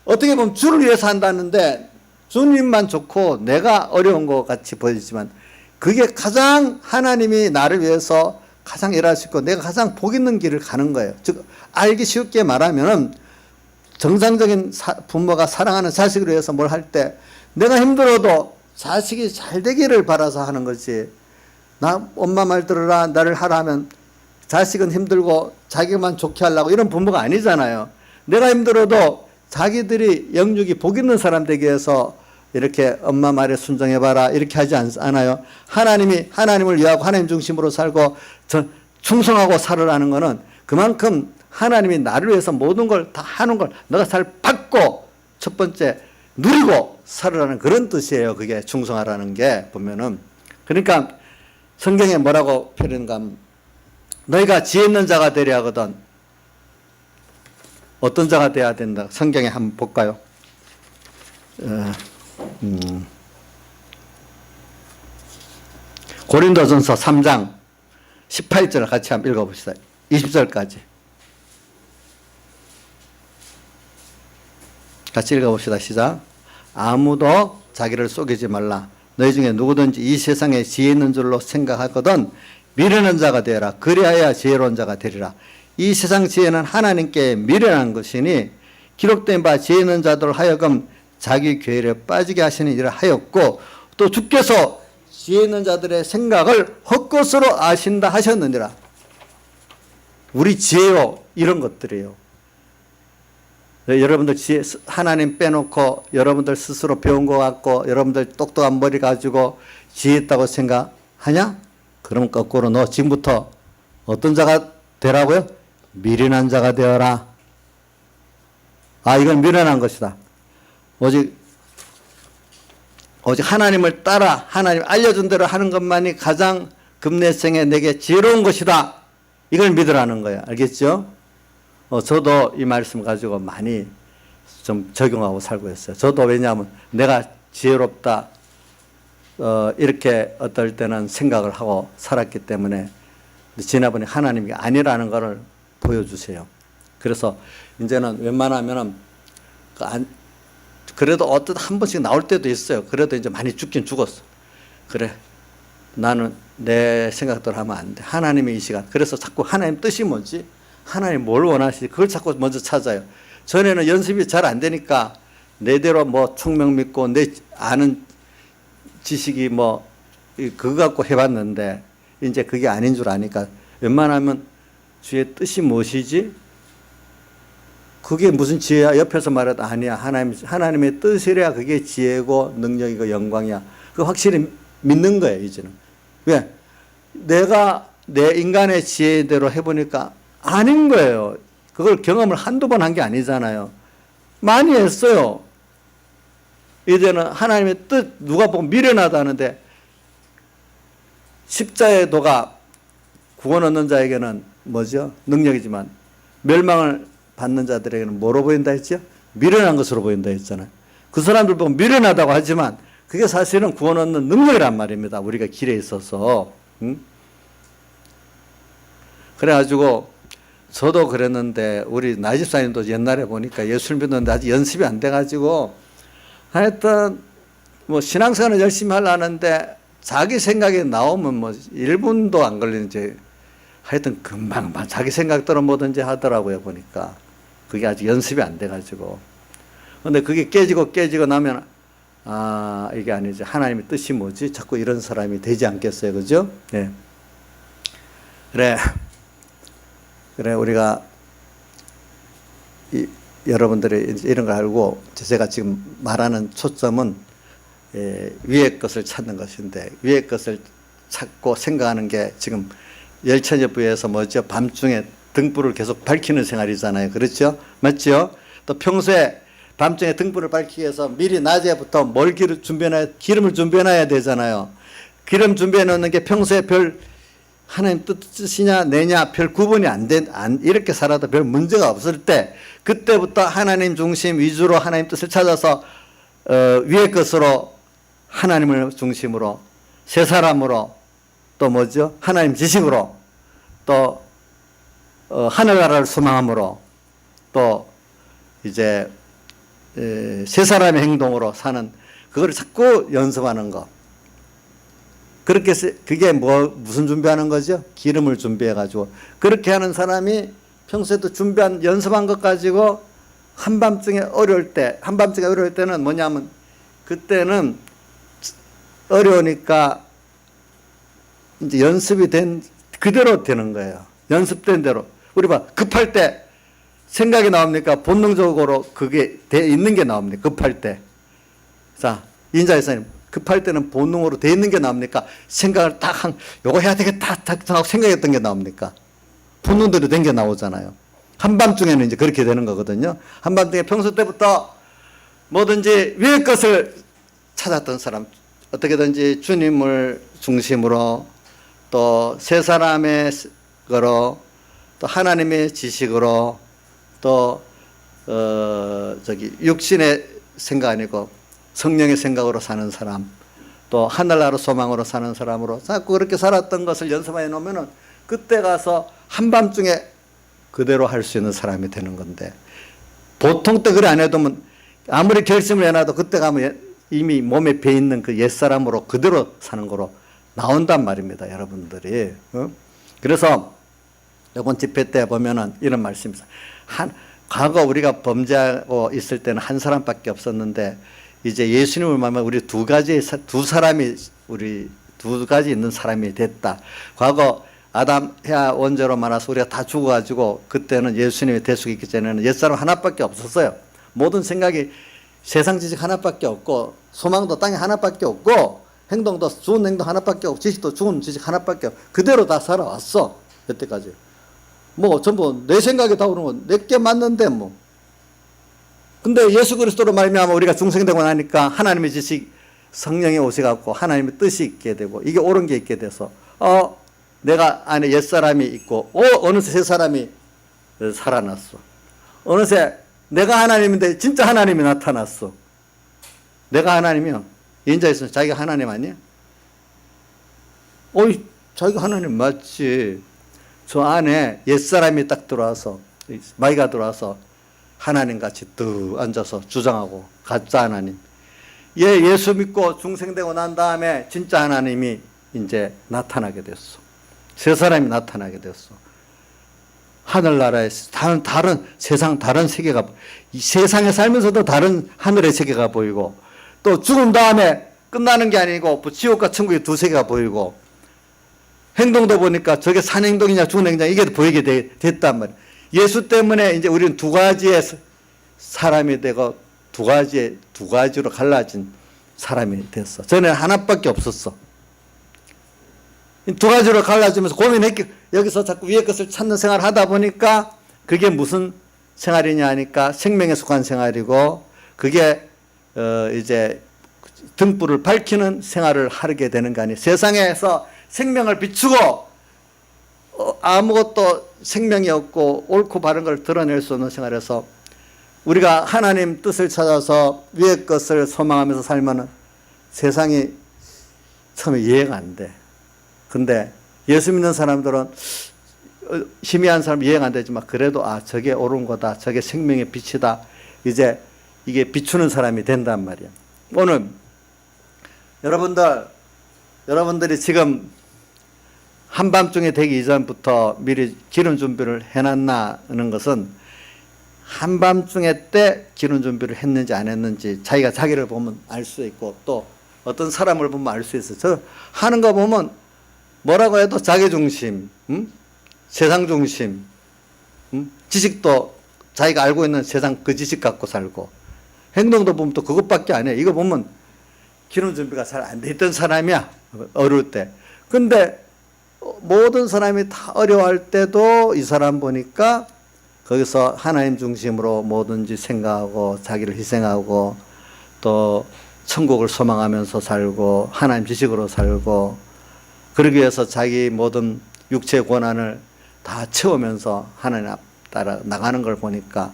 어떻게 보면 주를 위해서 한다는데 주님만 좋고 내가 어려운 것 같이 보이지만 그게 가장 하나님이 나를 위해서 가장 일할 수 있고 내가 가장 복 있는 길을 가는 거예요. 즉 알기 쉽게 말하면 정상적인 부모가 사랑하는 자식을 위해서 뭘 할 때 내가 힘들어도 자식이 잘 되기를 바라서 하는 거지. 나 엄마 말 들으라 나를 하라 하면 자식은 힘들고 자기만 좋게 하려고 이런 부모가 아니잖아요. 내가 힘들어도 자기들이 영육이 복 있는 사람 되기 위해서 이렇게 엄마 말에 순종해봐라 이렇게 하지 않아요. 하나님이 하나님을 위하고 하나님 중심으로 살고 충성하고 살으라는 것은 그만큼 하나님이 나를 위해서 모든 걸 다 하는 걸 너가 잘 받고 첫 번째 누리고 살으라는 그런 뜻이에요. 그게 충성하라는 게 보면은. 그러니까 성경에 뭐라고 표현한가 하면 너희가 지혜 있는 자가 되려 하거든 어떤 자가 되어야 된다. 성경에 한번 볼까요? 고린도전서 3장 18절 같이 한번 읽어봅시다. 20절까지 같이 읽어봅시다. 시작. 아무도 자기를 속이지 말라. 너희 중에 누구든지 이 세상에 지혜 있는 줄로 생각하거든 미련한 자가 되어라. 그리하여 지혜로운 자가 되리라. 이 세상 지혜는 하나님께 미련한 것이니 기록된 바 지혜 있는 자들 하여금 자기 괴를 빠지게 하시는 일을 하였고 또 주께서 지혜 있는 자들의 생각을 헛것으로 아신다 하셨느니라. 우리 지혜요 이런 것들이에요. 여러분들 지혜 하나님 빼놓고 여러분들 스스로 배운 것 같고 여러분들 똑똑한 머리 가지고 지혜 있다고 생각하냐? 그럼 거꾸로 너 지금부터 어떤 자가 되라고요? 미련한 자가 되어라. 아 이건 미련한 것이다. 오직 하나님을 따라 하나님 알려준 대로 하는 것만이 가장 금내생에 내게 지혜로운 것이다. 이걸 믿으라는 거예요. 알겠죠? 저도 이 말씀 가지고 많이 좀 적용하고 살고 있어요. 저도 왜냐하면 내가 지혜롭다 이렇게 어떨 때는 생각을 하고 살았기 때문에 지나보니 하나님이 아니라는 것을 보여주세요. 그래서 이제는 웬만하면은 그래도 어떤 한 번씩 나올 때도 있어요. 그래도 이제 많이 죽긴 죽었어. 그래 나는 내 생각대로 하면 안 돼. 하나님의 이 시간. 그래서 자꾸 하나님 뜻이 뭐지? 하나님 뭘 원하시지? 그걸 자꾸 먼저 찾아요. 전에는 연습이 잘 안 되니까 내대로 뭐 총명 믿고 내 아는 지식이 뭐 그거 갖고 해봤는데 이제 그게 아닌 줄 아니까 웬만하면 주의 뜻이 무엇이지? 그게 무슨 지혜야? 옆에서 말해도 아니야. 하나님의 뜻이래야 그게 지혜고 능력이고 영광이야. 그거 확실히 믿는 거예요, 이제는. 왜? 내가 내 인간의 지혜대로 해보니까 아닌 거예요. 그걸 경험을 한두 번 한 게 아니잖아요. 많이 했어요. 이제는 하나님의 뜻, 누가 보면 미련하다는데 십자의 도가 구원 얻는 자에게는 뭐죠? 능력이지만 멸망을 받는 자들에게는 뭐로 보인다 했죠? 미련한 것으로 보인다 했잖아요. 그 사람들 보면 미련하다고 하지만 그게 사실은 구원 얻는 능력이란 말입니다. 우리가 길에 있어서. 그래가지고 저도 그랬는데 우리 나집사님도 옛날에 보니까 예수를 믿는데 아직 연습이 안 돼가지고 하여튼 뭐 신앙생활을 열심히 하려는데 자기 생각이 나오면 뭐 1분도 안 걸리는지 하여튼 금방 자기 생각대로 뭐든지 하더라고요. 보니까 그게 아직 연습이 안 돼가지고. 근데 그게 깨지고 나면 아 이게 아니지. 하나님의 뜻이 뭐지? 자꾸 이런 사람이 되지 않겠어요. 그죠? 네. 그래 우리가 여러분들이 이런 걸 알고 제가 지금 말하는 초점은 위의 것을 찾는 것인데, 위의 것을 찾고 생각하는 게 지금 열처녀부에서 뭐죠? 밤중에 등불을 계속 밝히는 생활이잖아요. 그렇죠? 맞죠? 또 평소에 밤중에 등불을 밝히기 위해서 미리 낮에부터 기름을 준비해놔야 되잖아요. 기름 준비해 놓는 게 평소에 별 하나님 뜻이냐 내냐 별 구분이 이렇게 살아도 별 문제가 없을 때, 그때부터 하나님 중심 위주로 하나님 뜻을 찾아서 위의 것으로, 하나님을 중심으로, 새 사람으로, 또 뭐죠? 하나님 지식으로, 또 하늘나라를 소망함으로, 또 이제 새 사람의 행동으로 사는, 그걸 자꾸 연습하는 거. 그렇게 그게 무슨 준비하는 거죠? 기름을 준비해 가지고. 그렇게 하는 사람이 평소에도 연습한 것 가지고 한밤중에 어려울 때는 뭐냐면, 그때는 어려우니까 이제 연습이 된 그대로 되는 거예요. 연습된 대로. 우리 급할 때 생각이 나옵니까? 본능적으로 그게 돼 있는 게 나옵니까? 급할 때. 자, 인자이사님, 급할 때는 본능으로 돼 있는 게 나옵니까? 생각을 요거 해야 되겠다 하고 생각했던 게 나옵니까? 본능대로 된 게 나오잖아요. 한밤중에는 이제 그렇게 되는 거거든요. 한밤중에 평소 때부터 뭐든지 위의 것을 찾았던 사람, 어떻게든지 주님을 중심으로, 또 새 사람의 거로, 또 하나님의 지식으로, 또 육신의 생각 아니고 성령의 생각으로 사는 사람, 또 하늘나라 소망으로 사는 사람으로 자꾸 그렇게 살았던 것을 연습해 놓으면은 그때 가서 한밤중에 그대로 할 수 있는 사람이 되는 건데, 보통 때 그래 안 해두면 아무리 결심을 해놔도 그때 가면 이미 몸에 배 있는 그 옛사람으로 그대로 사는 거로 나온단 말입니다, 여러분들이. 그래서 이번 집회 때 보면은 이런 말씀이 있어요. 과거 우리가 범죄하고 있을 때는 한 사람밖에 없었는데, 이제 예수님을 만나면 우리 두 가지 있는 사람이 됐다. 과거 아담, 해와 원죄로 말아서 우리가 다 죽어가지고, 그때는 예수님의 대속이 있기 전에는 옛사람 하나밖에 없었어요. 모든 생각이 세상 지식 하나밖에 없고, 소망도 땅에 하나밖에 없고, 행동도 좋은 행동 하나밖에 없고, 지식도 좋은 지식 하나밖에 없고, 그대로 다 살아왔어. 여태까지. 전부 내 생각이 다 오는 건 내게 맞는데 뭐. 근데 예수 그리스도로 말미암아 우리가 중생되고 나니까 하나님의 지식, 성령이 오셔갖고 하나님의 뜻이 있게 되고, 이게 옳은 게 있게 돼서 내가 안에 옛사람이 있고, 어느새 새 사람이 살아났어. 어느새 내가 하나님인데 진짜 하나님이 나타났어. 내가 하나님이요. 인자에 있으면 자기가 하나님 아니야? 자기가 하나님 맞지. 저 안에 옛사람이 딱 들어와서, 마귀가 들어와서 하나님같이 뚝 앉아서 주장하고, 가짜 하나님. 예수 믿고 중생되고 난 다음에 진짜 하나님이 이제 나타나게 됐어. 새 사람이 나타나게 됐어. 하늘나라에 다른 세상, 다른 세계가, 이 세상에 살면서도 다른 하늘의 세계가 보이고, 또 죽은 다음에 끝나는 게 아니고 지옥과 천국의 두 세계가 보이고, 행동도 보니까 저게 산 행동이냐 죽은 행동이냐 이게 보이게 됐단 말이에요. 예수 때문에 이제 우리는 두 가지의 사람이 되고, 두 가지로 갈라진 사람이 됐어. 전에는 하나밖에 없었어. 두 가지로 갈라지면서 고민했기, 여기서 자꾸 위의 것을 찾는 생활을 하다 보니까 그게 무슨 생활이냐 하니까 생명에 속한 생활이고, 그게 이제 등불을 밝히는 생활을 하게 되는 거 아니에요. 세상에서 생명을 비추고 아무것도 생명이 없고 옳고 바른 걸 드러낼 수 없는 생활에서 우리가 하나님 뜻을 찾아서 위의 것을 소망하면서 살면은 세상이 처음에 이해가 안 돼. 근데 예수 믿는 사람들은 희미한 사람 이해가 안 되지만, 그래도 저게 옳은 거다, 저게 생명의 빛이다, 이제 이게 비추는 사람이 된단 말이야. 오늘 여러분들이 지금 한밤중에 되기 이전부터 미리 기름 준비를 해놨나는 것은, 한밤중에 때 기름 준비를 했는지 안 했는지 자기가 자기를 보면 알 수 있고, 또 어떤 사람을 보면 알 수 있어요. 저 하는 거 보면 뭐라고 해도 자기중심, 세상 중심, 지식도 자기가 알고 있는 세상 그 지식 갖고 살고, 행동도 보면 또 그것밖에 안 해. 이거 보면 기름 준비가 잘 안 돼 있던 사람이야. 어려울 때. 근데 모든 사람이 다 어려워할 때도 이 사람 보니까 거기서 하나님 중심으로 뭐든지 생각하고 자기를 희생하고 또 천국을 소망하면서 살고 하나님 지식으로 살고 그러기 위해서 자기 모든 육체의 고난을 다 채우면서 하나님 앞 따라 나가는 걸 보니까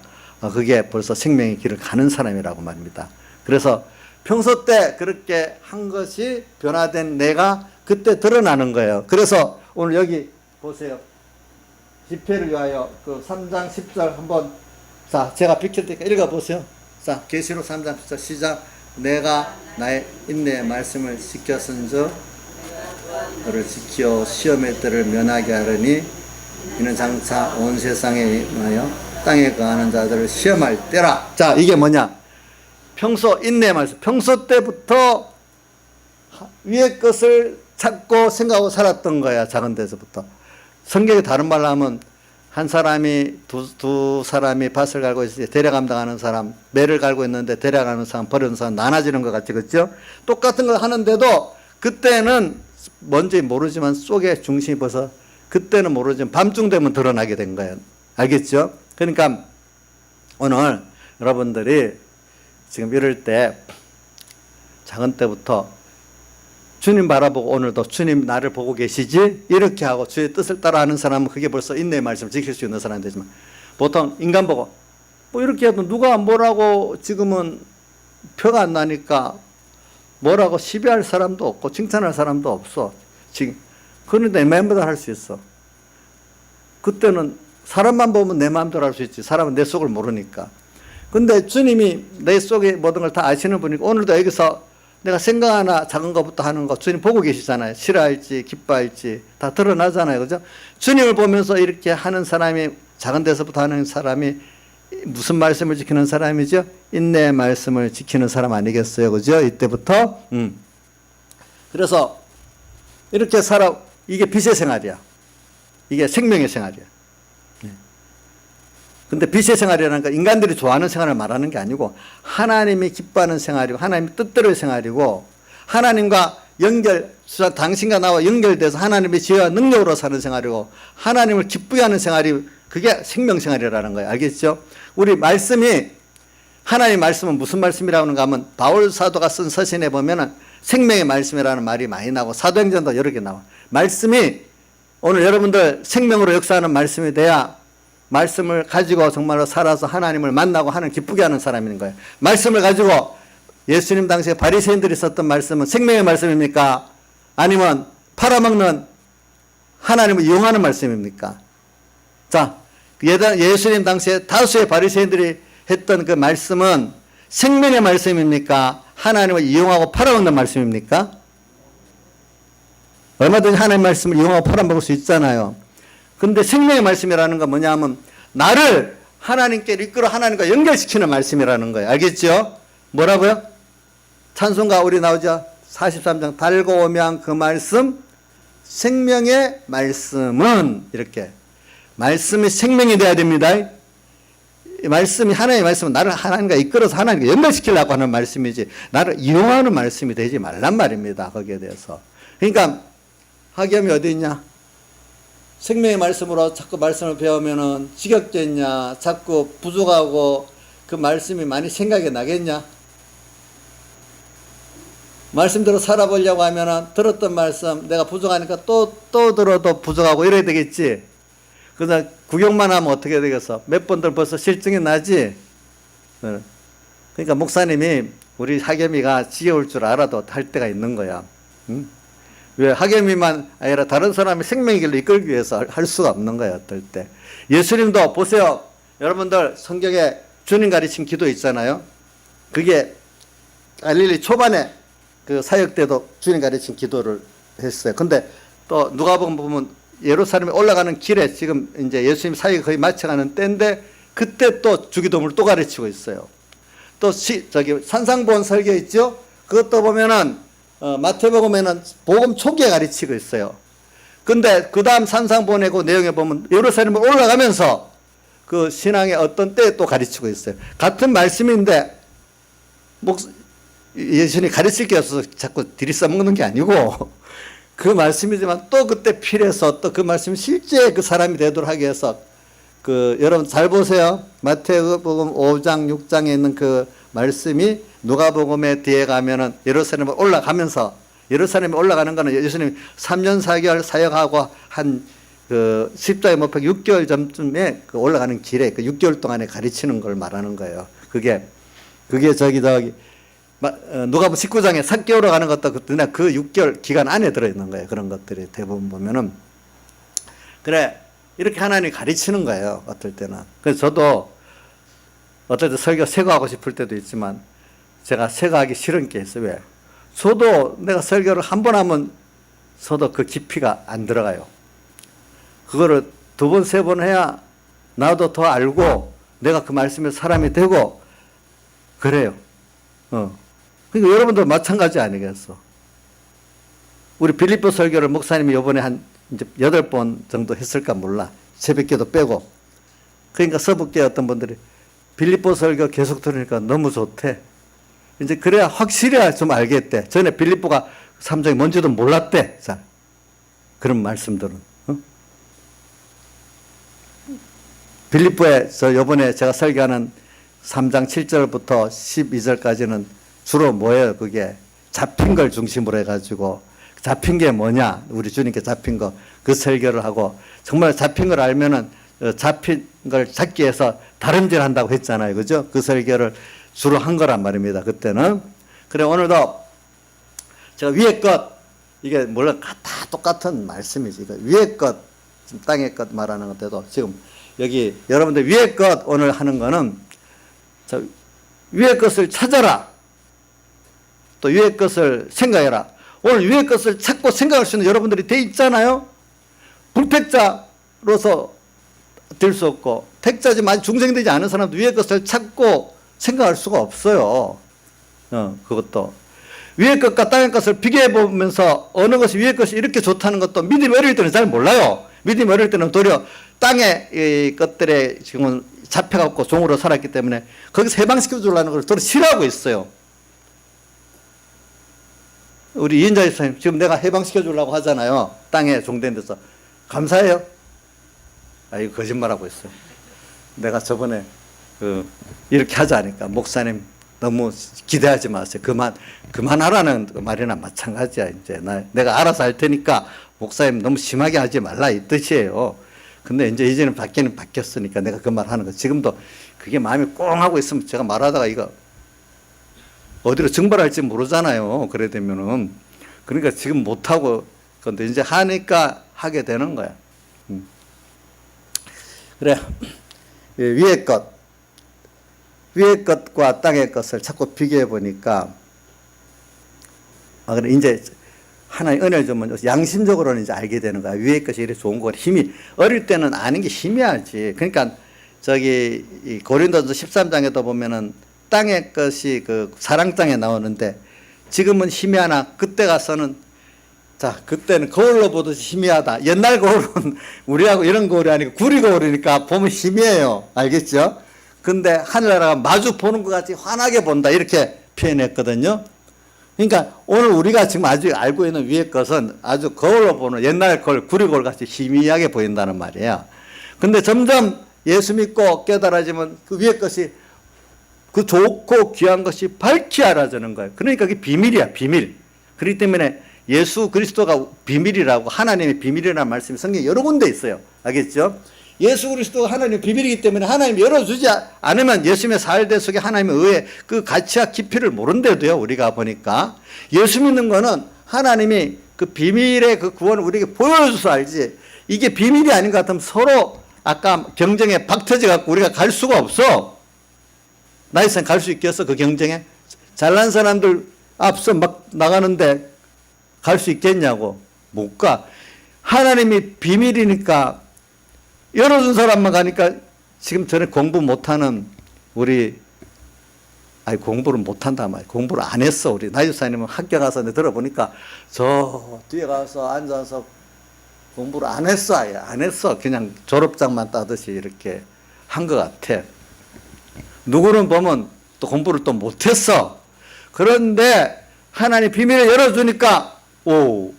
그게 벌써 생명의 길을 가는 사람이라고 말입니다. 그래서 평소 때 그렇게 한 것이 변화된 내가 그때 드러나는 거예요. 그래서 오늘 여기 보세요. 집회를 위하여 그 3장 10절 한번 자 제가 비킬 테니까 읽어보세요. 자 계시록 3장 10절 시작. 내가 나의 인내의 말씀을 지켰은즉 너를 지켜 시험의 때를 면하게 하려니 이는 장차 온 세상에 임하여 땅에 거하는 자들을 시험할 때라. 자 이게 뭐냐, 평소 인내의 말씀, 평소 때부터 위의 것을 찾고 생각하고 살았던 거야. 작은 데서부터. 성경에 다른 말로 하면 한 사람이 두 사람이 밭을 갈고 있을 때 대려 감당하는 사람, 매를 갈고 있는데 데려가는 사람, 버리는 사람 나눠지는 것 같지, 그렇죠? 똑같은 걸 하는데도 그때는 뭔지 모르지만 속에 중심이 벗어 그때는 모르지만 밤중 되면 드러나게 된 거예요. 알겠죠? 그러니까 오늘 여러분들이 지금 이럴 때 작은 때부터 주님 바라보고 오늘도 주님 나를 보고 계시지? 이렇게 하고 주의 뜻을 따라하는 사람은 그게 벌써 인내의 말씀을 지킬 수 있는 사람이 되지만 보통 인간 보고 뭐 이렇게 해도 누가 뭐라고 지금은 표가 안 나니까 뭐라고 시비할 사람도 없고 칭찬할 사람도 없어. 지금 그런데 내 마음대로 할 수 있어. 그때는 사람만 보면 내 마음대로 할 수 있지. 사람은 내 속을 모르니까. 근데 주님이 내 속의 모든 걸 다 아시는 분이고 오늘도 여기서 내가 생각 하나 작은 것부터 하는 거 주님 보고 계시잖아요. 싫어할지 기뻐할지 다 드러나잖아요. 그죠? 주님을 보면서 이렇게 하는 사람이 작은 데서부터 하는 사람이 무슨 말씀을 지키는 사람이죠? 인내의 말씀을 지키는 사람 아니겠어요? 그죠? 이때부터. 그래서 이렇게 살아. 이게 빛의 생활이야. 이게 생명의 생활이야. 근데 빛의 생활이라는 건 인간들이 좋아하는 생활을 말하는 게 아니고 하나님이 기뻐하는 생활이고 하나님 뜻대로의 생활이고 하나님과 당신과 나와 연결돼서 하나님의 지혜와 능력으로 사는 생활이고 하나님을 기쁘게 하는 생활이 그게 생명 생활이라는 거예요. 알겠죠? 우리 말씀이 하나님의 말씀은 무슨 말씀이라고 하는가 하면 바울 사도가 쓴 서신에 보면은 생명의 말씀이라는 말이 많이 나오고 사도행전도 여러 개 나와. 말씀이 오늘 여러분들 생명으로 역사하는 말씀이 돼야 말씀을 가지고 정말로 살아서 하나님을 만나고 하는 기쁘게 하는 사람이 있는 거예요. 말씀을 가지고 예수님 당시에 바리새인들이 썼던 말씀은 생명의 말씀입니까? 아니면 팔아먹는 하나님을 이용하는 말씀입니까? 자, 예수님 당시에 다수의 바리새인들이 했던 그 말씀은 생명의 말씀입니까? 하나님을 이용하고 팔아먹는 말씀입니까? 얼마든지 하나님의 말씀을 이용하고 팔아먹을 수 있잖아요. 근데 생명의 말씀이라는 건 뭐냐 하면 나를 하나님께 이끌어 하나님과 연결시키는 말씀이라는 거예요. 알겠죠? 뭐라고요? 찬송가 우리 나오죠? 43장 달고 오면 그 말씀 생명의 말씀은 이렇게 말씀이 생명이 돼야 됩니다. 이 말씀이 하나님의 말씀은 나를 하나님과 이끌어서 하나님과 연결시키려고 하는 말씀이지 나를 이용하는 말씀이 되지 말란 말입니다. 거기에 대해서. 그러니까 하기염이 어디 있냐? 생명의 말씀으로 자꾸 말씀을 배우면은 지각됐냐? 자꾸 부족하고 그 말씀이 많이 생각이 나겠냐? 말씀대로 살아보려고 하면은 들었던 말씀 내가 부족하니까 또 들어도 부족하고 이래야 되겠지? 그래서 구경만 하면 어떻게 되겠어? 몇 번들 벌써 실증이 나지? 그러니까 목사님이 우리 하겸이가 지겨울 줄 알아도 할 때가 있는 거야. 응? 왜 하겸이만 아니라 다른 사람의 생명의 길로 이끌기 위해서 할 수가 없는 거예요. 어떨 때. 예수님도 보세요. 여러분들 성경에 주님 가르친 기도 있잖아요. 그게 갈릴리 초반에 그 사역 때도 주님 가르친 기도를 했어요. 근데 또 누가복음 보면 예루살렘에 올라가는 길에 지금 이제 예수님 사역이 거의 마쳐가는 때인데 그때 또 주기도문을 또 가르치고 있어요. 또 산상보원 설교 있죠? 그것도 보면은 마태복음에는 복음 초기에 가르치고 있어요. 근데 그 다음 산상보원의 그 내용에 보면 예루살렘을 올라가면서 그 신앙의 어떤 때에 또 가르치고 있어요. 같은 말씀인데 예수님이 가르칠 게 없어서 자꾸 들이써먹는 게 아니고 그 말씀이지만 또 그때 필요해서 또 그 말씀이 실제 그 사람이 되도록 하기 위해서 여러분 잘 보세요. 마태복음 5장 6장에 있는 그 말씀이 누가복음에 뒤에 가면은 예루살렘에 올라가면서 예루살렘에 올라가는 거는 예수님이 3년 4개월 사역하고 한 십자가에 못 박혀 6개월 전쯤에 올라가는 길에 6개월 동안에 가르치는 걸 말하는 거예요. 그게 저기 누가복음 19장에 삭개오로 가는 것도 그냥 그 6개월 기간 안에 들어있는 거예요. 그런 것들이 대부분 보면은. 그래, 이렇게 하나님이 가르치는 거예요. 어떨 때는. 그래서 저도 어떨 때 설교 새거하고 싶을 때도 있지만 제가 새거하기 싫은 게 있어요. 왜? 저도 내가 설교를 한 번 하면 저도 그 깊이가 안 들어가요. 그거를 두 번, 세 번 해야 나도 더 알고 내가 그 말씀에 사람이 되고 그래요. 그러니까 여러분도 마찬가지 아니겠어. 우리 빌립보 설교를 목사님이 이번에 이제 8번 정도 했을까 몰라. 새벽기도 빼고. 그러니까 서북계 어떤 분들이 빌립보 설교 계속 들으니까 너무 좋대. 이제 그래야 확실히 좀 알겠대. 전에 빌립보가 3장이 뭔지도 몰랐대. 자, 그런 말씀들은. 빌립보에 요번에 제가 설교하는 3장 7절부터 12절까지는 주로 뭐예요? 그게 잡힌 걸 중심으로 해가지고 잡힌 게 뭐냐? 우리 주님께 잡힌 거 그 설교를 하고 정말 잡힌 걸 알면은 잡힌 걸 찾기 위해서 다름질 한다고 했잖아요. 그죠? 그 설교를 주로 한 거란 말입니다. 그때는. 그래 오늘도 제가 위의 것 이게 물론 다 똑같은 말씀이지. 이거 위의 것 땅의 것 말하는 것도 지금 여기 여러분들 위의 것 오늘 하는 거는 위의 것을 찾아라. 또 위의 것을 생각해라. 오늘 위의 것을 찾고 생각할 수 있는 여러분들이 돼 있잖아요. 불택자로서 될 수 없고 택자지만 중생되지 않은 사람도 위의 것을 찾고 생각할 수가 없어요. 그것도 위의 것과 땅의 것을 비교해 보면서 어느 것이 위의 것이 이렇게 좋다는 것도 믿음이 어릴 때는 잘 몰라요. 믿음이 어릴 때는 도리어 땅의 것들에 지금 잡혀갖고 종으로 살았기 때문에 거기서 해방시켜 주려는 걸 도리어 싫어하고 있어요. 우리 이인자 집사님 지금 내가 해방시켜 주려고 하잖아요. 땅에 종된 데서. 감사해요. 이거 거짓말하고 있어요. 내가 저번에 이렇게 하자니까 목사님 너무 기대하지 마세요. 그만하라는 말이나 마찬가지야. 이제 내가 알아서 할 테니까 목사님 너무 심하게 하지 말라 이 뜻이에요. 근데 이제는 바뀌는 바뀌었으니까 내가 그 말 하는 거. 지금도 그게 마음이 꽁 하고 있으면 제가 말하다가 이거 어디로 증발할지 모르잖아요. 그래 되면은. 그러니까 지금 못하고, 근데 이제 하니까 하게 되는 거야. 그래. 위의 것과 땅의 것을 자꾸 비교해 보니까, 그래, 이제 하나의 은혜를 주면 양심적으로는 이제 알게 되는 거야. 위의 것이 이렇게 좋은 거. 힘이, 어릴 때는 아는 게 희미하지. 그러니까 저기 고린도서 13장에도 보면은 땅의 것이 사랑장에 나오는데 지금은 희미하나 그때 가서는 그때는 거울로 보듯이 희미하다. 옛날 거울은 우리하고 이런 거울이 아니고 구리 거울이니까 보면 희미해요. 알겠죠? 근데 하늘나라가 마주 보는 것 같이 환하게 본다. 이렇게 표현했거든요. 그러니까 오늘 우리가 지금 아주 알고 있는 위의 것은 아주 거울로 보는 옛날 거울, 구리 거울 같이 희미하게 보인다는 말이에요. 근데 점점 예수 믿고 깨달아지면 그 위의 것이 그 좋고 귀한 것이 밝히 알아지는 거예요. 그러니까 그게 비밀이야, 비밀. 그렇기 때문에 예수 그리스도가 비밀이라고 하나님의 비밀이라는 말씀이 성경에 여러 군데 있어요. 알겠죠? 예수 그리스도가 하나님의 비밀이기 때문에 하나님이 열어주지 않으면 예수님의 사활대 속에 하나님의 의의 그 가치와 깊이를 모른대도요. 우리가 보니까 예수 믿는 거는 하나님이 그 비밀의 그 구원을 우리에게 보여줘서 알지. 이게 비밀이 아닌 것 같으면 서로 아까 경쟁에 박터져 갖고 우리가 갈 수가 없어. 나이선 갈 수 있겠어? 그 경쟁에? 잘난 사람들 앞서 막 나가는데 갈 수 있겠냐고. 못 가. 하나님이 비밀이니까 열어준 사람만 가니까 지금 전에 공부 못하는 우리 공부를 못한단 말이야. 공부를 안 했어. 우리 나이사님은 학교 가서 들어보니까 저 뒤에 가서 앉아서 공부를 안 했어. 아예 안 했어. 그냥 졸업장만 따듯이 이렇게 한 것 같아. 누구는 보면 또 공부를 또 못했어. 그런데 하나님 비밀을 열어주니까 그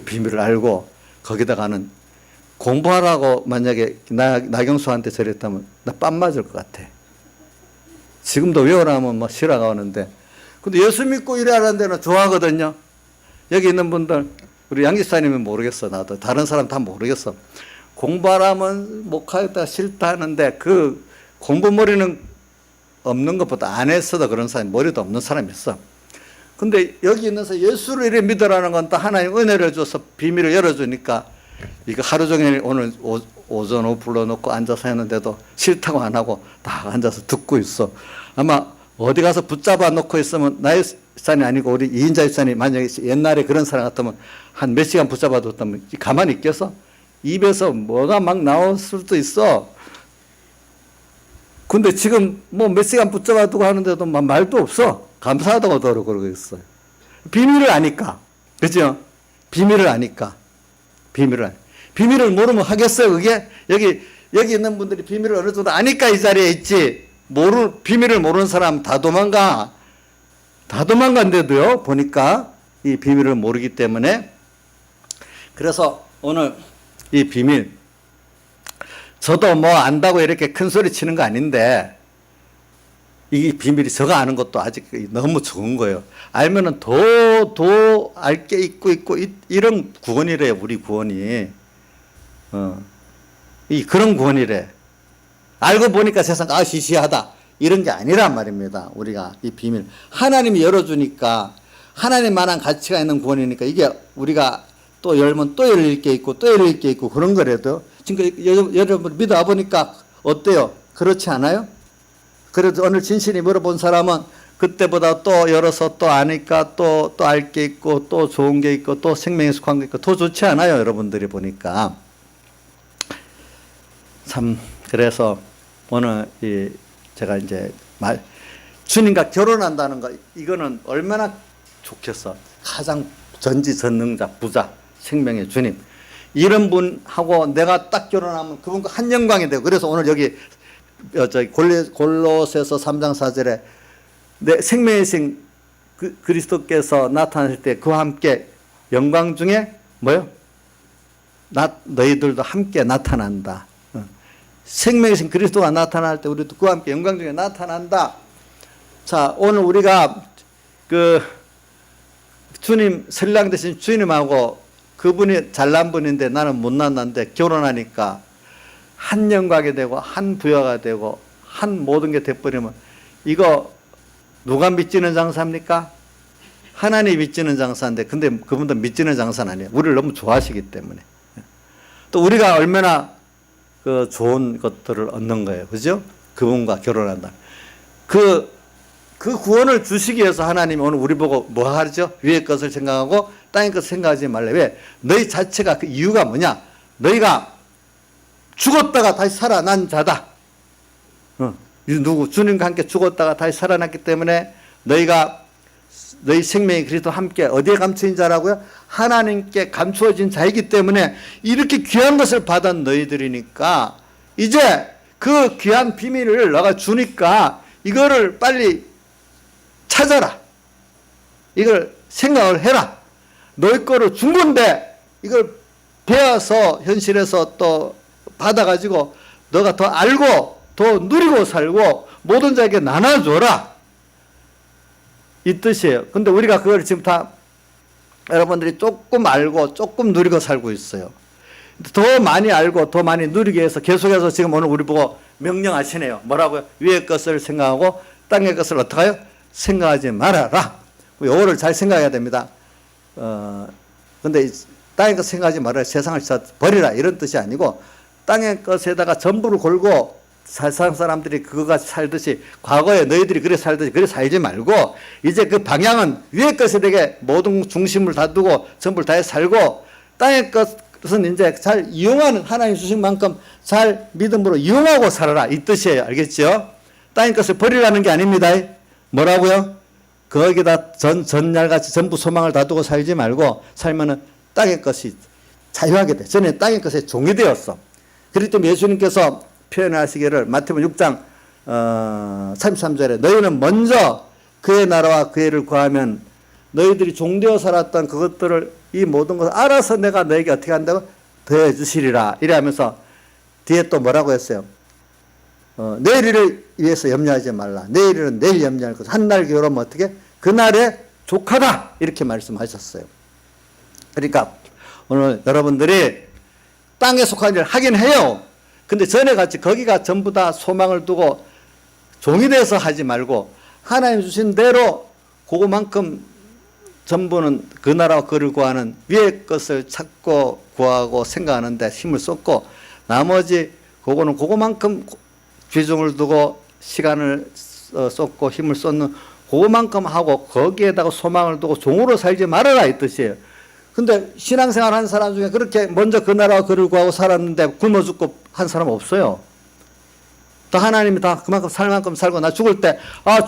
비밀을 알고 거기다가는 공부하라고 만약에 나경수한테 저랬다면 나 뺨 맞을 것 같아. 지금도 외우라면 뭐 싫어가 오는데, 근데 예수 믿고 일하는 데는 좋아하거든요. 여기 있는 분들, 우리 양지사님은 모르겠어. 나도 다른 사람 다 모르겠어. 공부하라면 못하겠다 싫다 하는데 그 공부머리는 없는 것보다 안 했어도 그런 사람이 머리도 없는 사람이 있어. 근데 여기 있는 사람 예수를 이래 믿으라는 건 또 하나님 은혜를 줘서 비밀을 열어주니까 이거 하루 종일 오늘 오전 오후 불러놓고 앉아서 했는데도 싫다고 안 하고 다 앉아서 듣고 있어. 아마 어디 가서 붙잡아 놓고 있으면 나의 집사람이 아니고 우리 이인자 집사람이 만약에 옛날에 그런 사람 같으면 한 몇 시간 붙잡아 뒀다면 가만히 있겠어? 입에서 뭐가 막 나올 수도 있어. 근데 지금 뭐 몇 시간 붙잡아 두고 하는데도 말도 없어. 감사하다고 그러고 있어요. 비밀을 아니까. 그죠? 비밀을 아니까. 비밀을 모르면 하겠어요, 그게? 여기 있는 분들이 비밀을 어느 정도 아니까 이 자리에 있지. 비밀을 모르는 사람 다 도망가. 다 도망간데도요, 보니까 이 비밀을 모르기 때문에. 그래서 오늘 이 비밀, 저도 뭐 안다고 이렇게 큰 소리 치는 거 아닌데, 이 비밀이 제가 아는 것도 아직 너무 적은 거예요. 알면은 더 알게 있고 이런 구원이래요, 우리 구원이. 그런 구원이래. 알고 보니까 세상 시시하다. 이런 게 아니란 말입니다. 우리가 이 비밀. 하나님이 열어주니까, 하나님만한 가치가 있는 구원이니까 이게 우리가 또 열면 또 열릴 게 있고 또 열릴 게 있고 그런 거라도 지금 여러분 믿어 보니까 어때요? 그렇지 않아요? 그래도 오늘 진실이 물어본 사람은 그때보다 또 열어서 또 아니까 또 알 게 있고 또 좋은 게 있고 또 생명에 속한 게 있고 더 좋지 않아요? 여러분들이 보니까. 참, 그래서 오늘 제가 이제 주님과 결혼한다는 거, 이거는 얼마나 좋겠어. 가장 전지전능자, 부자, 생명의 주님. 이런 분하고 내가 딱 결혼하면 그분과 한 영광이 되고, 그래서 오늘 여기 골로새서 3장 4절에 내 생명의 신 그리스도께서 나타나실 때 그와 함께 영광 중에 뭐요? 너희들도 함께 나타난다. 생명의 신 그리스도가 나타날 때 우리도 그와 함께 영광 중에 나타난다. 자, 오늘 우리가 주님, 신랑 되신 주님하고 그분이 잘난 분인데 나는 못났는데 결혼하니까 한 영광이 되고 한 부여가 되고 한 모든 게 돼버리면 이거 누가 믿지는 장사입니까? 하나님이 믿지는 장사인데, 근데 그분도 믿지는 장사는 아니에요. 우리를 너무 좋아하시기 때문에. 또 우리가 얼마나 좋은 것들을 얻는 거예요. 그죠? 그분과 결혼한다. 그 구원을 주시기 위해서 하나님이 오늘 우리 보고 뭐 하죠? 위의 것을 생각하고 땅의 것을 생각하지 말래. 왜? 너희 자체가 그 이유가 뭐냐? 너희가 죽었다가 다시 살아난 자다. 주님과 함께 죽었다가 다시 살아났기 때문에 너희 생명이 그리스도와 함께 어디에 감춰진 자라고요? 하나님께 감추어진 자이기 때문에 이렇게 귀한 것을 받은 너희들이니까 이제 그 귀한 비밀을 너가 주니까 이거를 빨리 찾아라. 이걸 생각을 해라. 너희 거를 준 건데 이걸 배워서 현실에서 또 받아가지고 너가 더 알고 더 누리고 살고 모든 자에게 나눠줘라. 이 뜻이에요. 근데 우리가 그걸 지금 다 여러분들이 조금 알고 조금 누리고 살고 있어요. 더 많이 알고 더 많이 누리기 위해서 계속해서 지금 오늘 우리 보고 명령하시네요. 뭐라고요? 위의 것을 생각하고 땅의 것을 어떻게 해요? 생각하지 말아라. 요거를 잘 생각해야 됩니다. 근데 땅의 것 생각하지 말아라. 세상을 버리라. 이런 뜻이 아니고 땅의 것에다가 전부를 걸고 세상 사람들이 그거같이 살듯이 과거에 너희들이 그래 살듯이 그래 살지 말고 이제 그 방향은 위의 것에게 모든 중심을 다 두고 전부를 다해 살고 땅의 것은 이제 잘 이용하는 하나님 주신 만큼 잘 믿음으로 이용하고 살아라. 이 뜻이에요. 알겠죠? 땅의 것을 버리라는 게 아닙니다. 뭐라고요? 거기다 전날같이 전부 소망을 다 두고 살지 말고 살면은 땅의 것이 자유하게 돼. 전에 땅의 것에 종이 되었어. 그렇기 때문에 예수님께서 표현하시기를 마태복음 6장 33절에 너희는 먼저 그의 나라와 그의 일을 구하면 너희들이 종되어 살았던 그것들을 이 모든 것을 알아서 내가 너에게 어떻게 한다고? 더해 주시리라. 이래 하면서 뒤에 또 뭐라고 했어요? 내일을 위해서 염려하지 말라. 내일은 내일 염려할 것. 한날 겨울은 어떻게? 그날에 족하다. 이렇게 말씀하셨어요. 그러니까 오늘 여러분들이 땅에 속한 일을 하긴 해요. 근데 전에 같이 거기가 전부 다 소망을 두고 종이 돼서 하지 말고 하나님 주신 대로 그거만큼 전부는 그 나라와 그를 구하는 위의 것을 찾고 구하고 생각하는데 힘을 쏟고 나머지 그거는 그거만큼 비중을 두고 시간을 쏟고 힘을 쏟는 그거만큼 하고 거기에다가 소망을 두고 종으로 살지 말아라 이 뜻이에요. 근데 신앙생활 한 사람 중에 그렇게 먼저 그 나라와 그를 구하고 살았는데 굶어 죽고 한 사람 없어요. 또 하나님이 다 그만큼 살 만큼 살고 나 죽을 때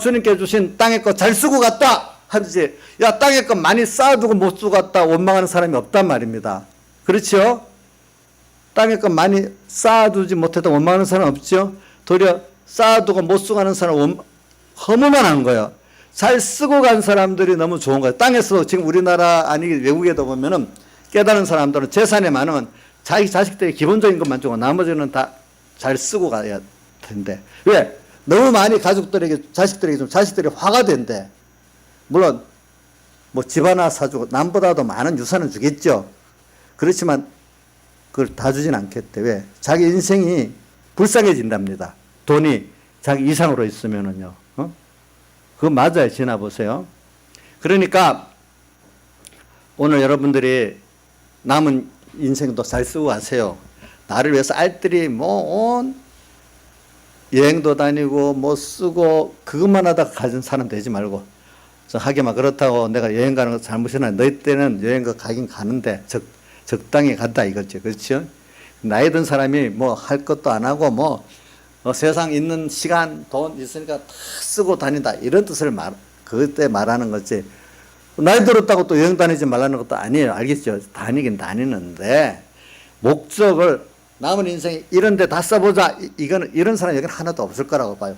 주님께 주신 땅의 것 잘 쓰고 갔다 하지, 야 땅의 것 많이 쌓아두고 못 쓰고 갔다 원망하는 사람이 없단 말입니다. 그렇죠? 땅의 것 많이 쌓아두지 못해도 원망하는 사람 없죠? 도리어 쌓아두고 못 쓰고 가는 사람 허무만 한 거예요. 잘 쓰고 간 사람들이 너무 좋은 거예요. 땅에서 지금 우리나라 아니 외국에도 보면은 깨달은 사람들은 재산이 많으면 자기 자식들이 기본적인 것만 주고 나머지는 다 잘 쓰고 가야 된대. 왜? 너무 많이 가족들에게 자식들에게 좀 자식들이 화가 된대. 물론 뭐 집 하나 사주고 남보다도 많은 유산은 주겠죠. 그렇지만 그걸 다 주진 않겠대. 왜? 자기 인생이 불쌍해진답니다. 돈이 자기 이상으로 있으면은요. 그거 맞아요. 지나보세요. 그러니까 오늘 여러분들이 남은 인생도 잘 쓰고 가세요. 나를 위해서 알뜰히 온 여행도 다니고 뭐 쓰고 그것만 하다가 가진 사람 되지 말고, 하기만 그렇다고 내가 여행 가는 거 잘못이나 너희 때는 여행 가긴 가는데 적당히 간다 이거죠. 그렇죠? 나이 든 사람이 뭐 할 것도 안 하고 세상 있는 시간 돈 있으니까 다 쓰고 다닌다 이런 뜻을 그때 말하는 거지. 나이 들었다고 또 여행 다니지 말라는 것도 아니에요. 알겠죠? 다니긴 다니는데 목적을 남은 인생 이런 데 다 써보자. 이거는 이런 사람 여기는 하나도 없을 거라고 봐요.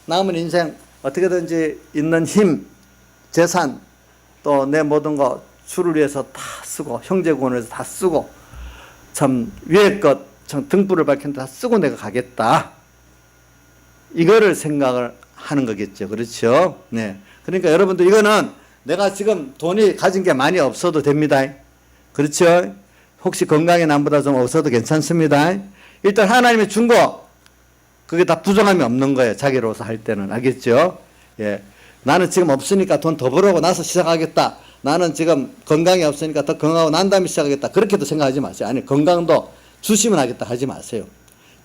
남은 인생 어떻게든지 있는 힘, 재산, 또 내 모든 거 주를 위해서 다 쓰고 형제구원을 위해서 다 쓰고 참 위의 것, 참 등불을 밝혔는데 다 쓰고 내가 가겠다. 이거를 생각을 하는 거겠죠. 그렇죠? 네. 그러니까 여러분들 이거는 내가 지금 돈이 가진 게 많이 없어도 됩니다. 그렇죠? 혹시 건강이 남보다 좀 없어도 괜찮습니다. 일단 하나님이 준 거, 그게 다 부정함이 없는 거예요. 자기로서 할 때는. 알겠죠? 예. 나는 지금 없으니까 돈 더 벌어오고 나서 시작하겠다. 나는 지금 건강이 없으니까 더 건강하고 난 다음에 시작하겠다. 그렇게도 생각하지 마세요. 아니, 건강도 주시면 하겠다 하지 마세요.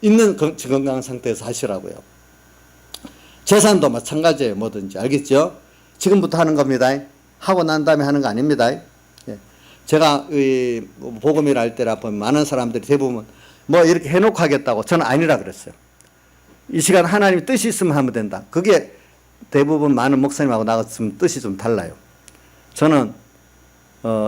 있는 건강한 상태에서 하시라고요. 재산도 마찬가지예요. 뭐든지. 알겠죠? 지금부터 하는 겁니다. 하고 난 다음에 하는 거 아닙니다. 예. 제가 복음을 할 때라 보면 많은 사람들이 대부분 이렇게 해놓고 하겠다고, 저는 아니라 그랬어요. 이 시간 하나님 뜻이 있으면 하면 된다. 그게 대부분 많은 목사님하고 나갔으면 뜻이 좀 달라요. 저는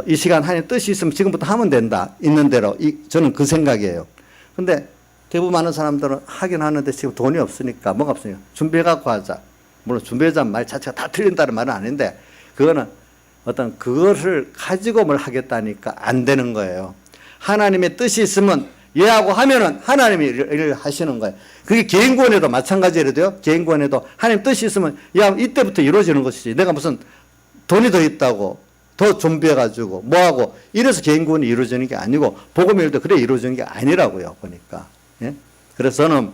이 시간 하나님 뜻이 있으면 지금부터 하면 된다. 있는 대로. 저는 그 생각이에요. 근데 대부분 많은 사람들은 하긴 하는데 지금 돈이 없으니까 뭐가 없으니까 준비해갖고 하자. 물론 준비하자는 말 자체가 다 틀린다는 말은 아닌데 그거는 어떤 그것을 가지고 뭘 하겠다니까 안 되는 거예요. 하나님의 뜻이 있으면 예하고 하면은 하나님이 일을 하시는 거예요. 그게 개인구원에도 마찬가지로도요. 개인구원에도 하나님 뜻이 있으면 이때부터 이루어지는 것이지. 내가 무슨 돈이 더 있다고 더 준비해가지고 뭐하고 이래서 개인구원이 이루어지는 게 아니고 복음의 일도 그래 이루어지는 게 아니라고요. 보니까. 예? 그래서 저는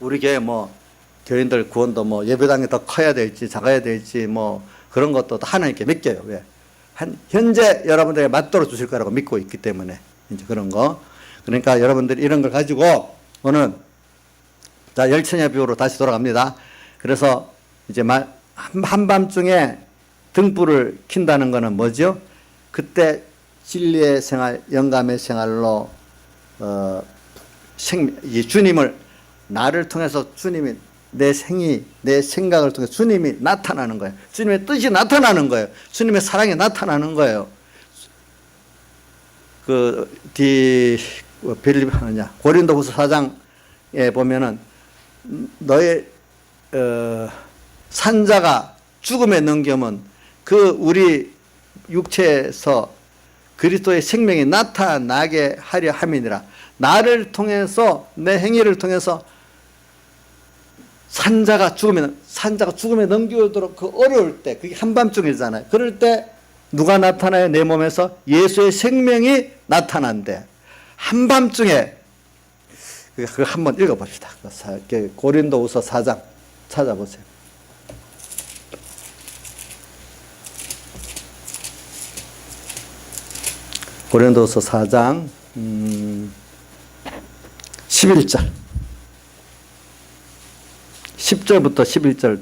우리 교회 교인들 구원도 예배당이 더 커야 될지 작아야 될지 그런 것도 하나님께 맡겨요. 왜? 현재 여러분들에게 맞도록 주실 거라고 믿고 있기 때문에 이제 그런 거. 그러니까 여러분들이 이런 걸 가지고 오늘 열처녀 비유로 다시 돌아갑니다. 그래서 이제 한밤중에 등불을 킨다는 거는 뭐죠? 그때 진리의 생활, 영감의 생활로 주님을 나를 통해서 주님이 내 생각을 통해 주님이 나타나는 거예요. 주님의 뜻이 나타나는 거예요. 주님의 사랑이 나타나는 거예요. 고린도후서 4장에 보면은 너의 산자가 죽음에 넘겨면 그 우리 육체에서 그리스도의 생명이 나타나게 하려 함이니라. 나를 통해서, 내 행위를 통해서 산자가 죽음에 넘겨오도록 그 어려울 때, 그게 한밤중이잖아요. 그럴 때 누가 나타나요? 내 몸에서 예수의 생명이 나타난대. 한밤중에 그거 한번 읽어봅시다. 고린도후서 4장 찾아보세요. 고린도후서 4장 11절 10절부터 11절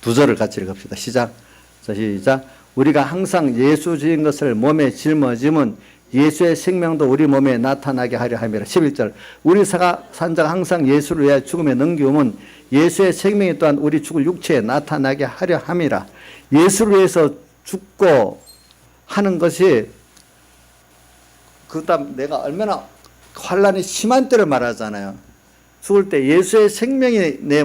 두 절을 같이 읽읍시다. 시작. 우리가 항상 예수 지은 것을 몸에 짊어지면 예수의 생명도 우리 몸에 나타나게 하려 함이라. 11절. 우리 산자가 항상 예수를 위하여 죽음에 넘겨오면 예수의 생명이 또한 우리 죽을 육체에 나타나게 하려 함이라. 예수를 위해서 죽고 하는 것이, 그다음 내가 얼마나 환란이 심한 때를 말하잖아요. 죽을 때 예수의 생명이 내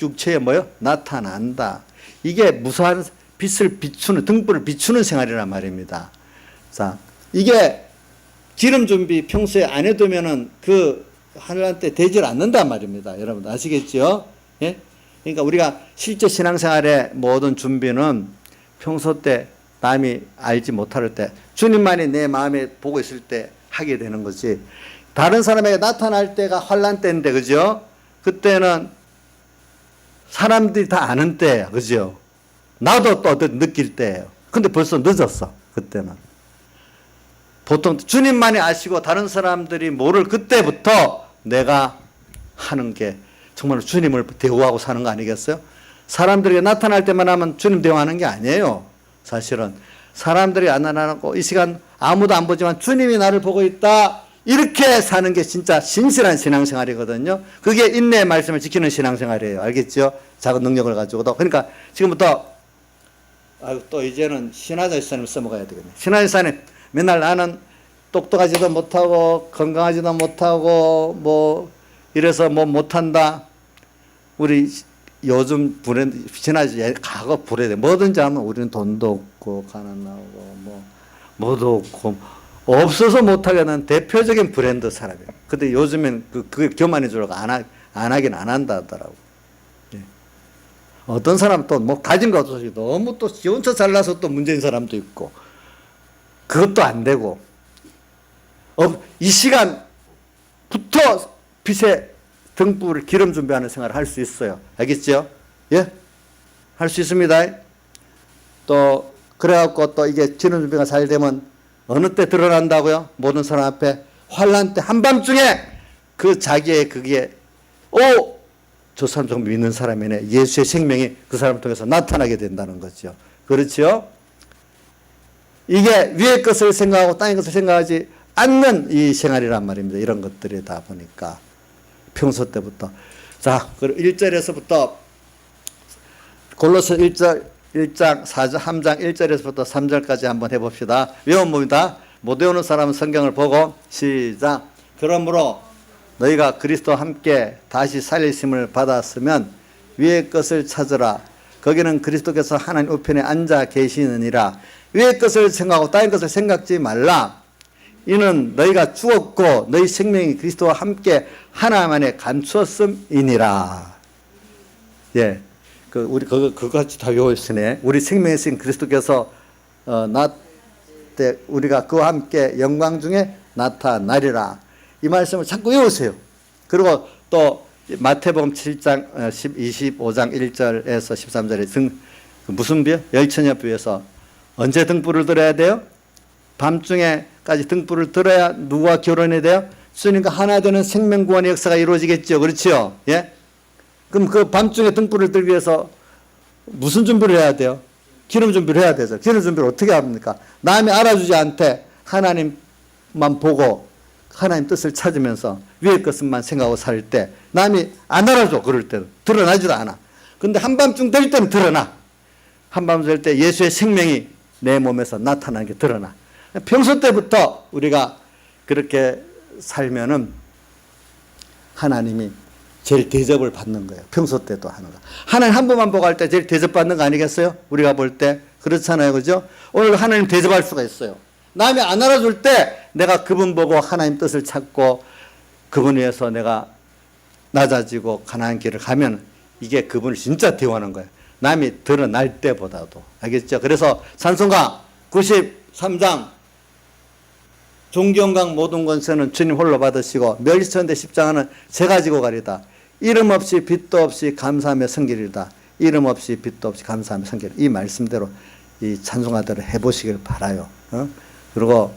육체에 나타난다. 이게 무수한 빛을 비추는, 등불을 비추는 생활이란 말입니다. 자, 이게 기름 준비 평소에 안 해두면은 그 환란 때 되질 않는단 말입니다. 여러분 아시겠죠? 예? 그러니까 우리가 실제 신앙생활의 모든 준비는 평소 때 남이 알지 못할 때, 주님만이 내 마음에 보고 있을 때 하게 되는 거지. 다른 사람에게 나타날 때가 환란 때인데, 그죠? 그때는 사람들이 다 아는 때예요, 그죠? 나도 또 느낄 때예요. 근데 벌써 늦었어, 그때는. 보통 주님만이 아시고 다른 사람들이 모를 그때부터 내가 하는 게 정말 주님을 대우하고 사는 거 아니겠어요? 사람들에게 나타날 때만 하면 주님 대우하는 게 아니에요. 사실은 사람들이 안 나타나고 이 시간 아무도 안 보지만 주님이 나를 보고 있다, 이렇게 사는 게 진짜 신실한 신앙생활이거든요. 그게 인내의 말씀을 지키는 신앙생활이에요. 알겠죠? 작은 능력을 가지고도. 그러니까 지금부터 또 이제는 신하자 지사님 써먹어야 되겠네. 신하자 지사님, 맨날 나는 똑똑하지도 못하고 건강하지도 못하고 뭐 이래서 뭐 못한다. 우리 요즘 브랜드 지나지 과거 브랜드 뭐든지 하면 우리는 돈도 없고 가난하고 뭐도 없고 없어서 못하게는 대표적인 브랜드 사람이에요. 근데 요즘엔 그게 교만인 줄 알고 안 하긴 안 한다 하더라고. 예. 어떤 사람 또 뭐 가진 거 없어서 너무 또 지원 척 잘나서 또 문제인 사람도 있고, 그것도 안 되고, 이 시간부터 빛의 등불을 기름 준비하는 생활을 할 수 있어요. 알겠죠? 예? 할 수 있습니다. 또, 그래갖고 또 이게 기름 준비가 잘 되면 어느 때 드러난다고요? 모든 사람 앞에 환란 때 한밤중에 그 자기의 그게, 저 사람 정말 믿는 사람이네. 예수의 생명이 그 사람을 통해서 나타나게 된다는 거죠. 그렇죠? 이게 위의 것을 생각하고 땅의 것을 생각하지 않는 이 생활이란 말입니다. 이런 것들이 다 보니까. 평소 때부터. 자, 그럼 1절에서부터 골로새 1장 3장 1절에서부터 3절까지 한번 해봅시다. 외워봅니다. 못 외우는 사람은 성경을 보고 시작. 그러므로 너희가 그리스도와 함께 다시 살리심을 받았으면 위의 것을 찾으라. 거기는 그리스도께서 하나님 우편에 앉아 계시느니라. 위의 것을 생각하고 땅의 것을 생각지 말라. 이는 너희가 죽었고 너희 생명이 그리스도와 함께 하나님 안에 감추었음이니라. 예, 우리 그거 같이 다 외웠으네. 우리 생명이신 그리스도께서 우리가 그와 함께 영광 중에 나타나리라. 이 말씀을 자꾸 외우세요. 그리고 또 마태복음 7장 25장 1절에서 13절에 무슨 뷰? 열처녀 뷰에서 언제 등불을 들어야 돼요? 밤중에까지 등불을 들어야 누구와 결혼해야 돼요? 주님과 하나 되는 생명구원의 역사가 이루어지겠죠. 그렇죠? 예? 그럼 그 밤중에 등불을 들기 위해서 무슨 준비를 해야 돼요? 기름 준비를 해야 되죠. 기름 준비를 어떻게 합니까? 남이 알아주지 않되 하나님만 보고 하나님 뜻을 찾으면서 위의 것만 생각하고 살 때 남이 안 알아줘. 그럴 때는 드러나지도 않아. 근데 한밤중 될 때는 드러나. 한밤 될 때 예수의 생명이 내 몸에서 나타나는 게 드러나. 평소 때부터 우리가 그렇게 살면은 하나님이 제일 대접을 받는 거예요. 평소 때도 하는 거. 하나님 한 번만 보고 할 때 제일 대접받는 거 아니겠어요? 우리가 볼 때. 그렇잖아요. 그죠? 오늘 하나님 대접할 수가 있어요. 남이 안 알아줄 때 내가 그분 보고 하나님 뜻을 찾고 그분 위해서 내가 낮아지고 가나안 길을 가면 이게 그분을 진짜 대우하는 거예요. 남이 드러날 때보다도. 알겠죠? 그래서 찬송가 93장 존경강 모든 권세는 주님 홀로 받으시고 멸시천대 십장하는 제가 지고 가리다. 이름 없이 빛도 없이 감사하며 섬기리다. 이름 없이 빛도 없이 감사하며 섬기리다. 이 말씀대로 이 찬송가대로 해보시길 바라요. 그리고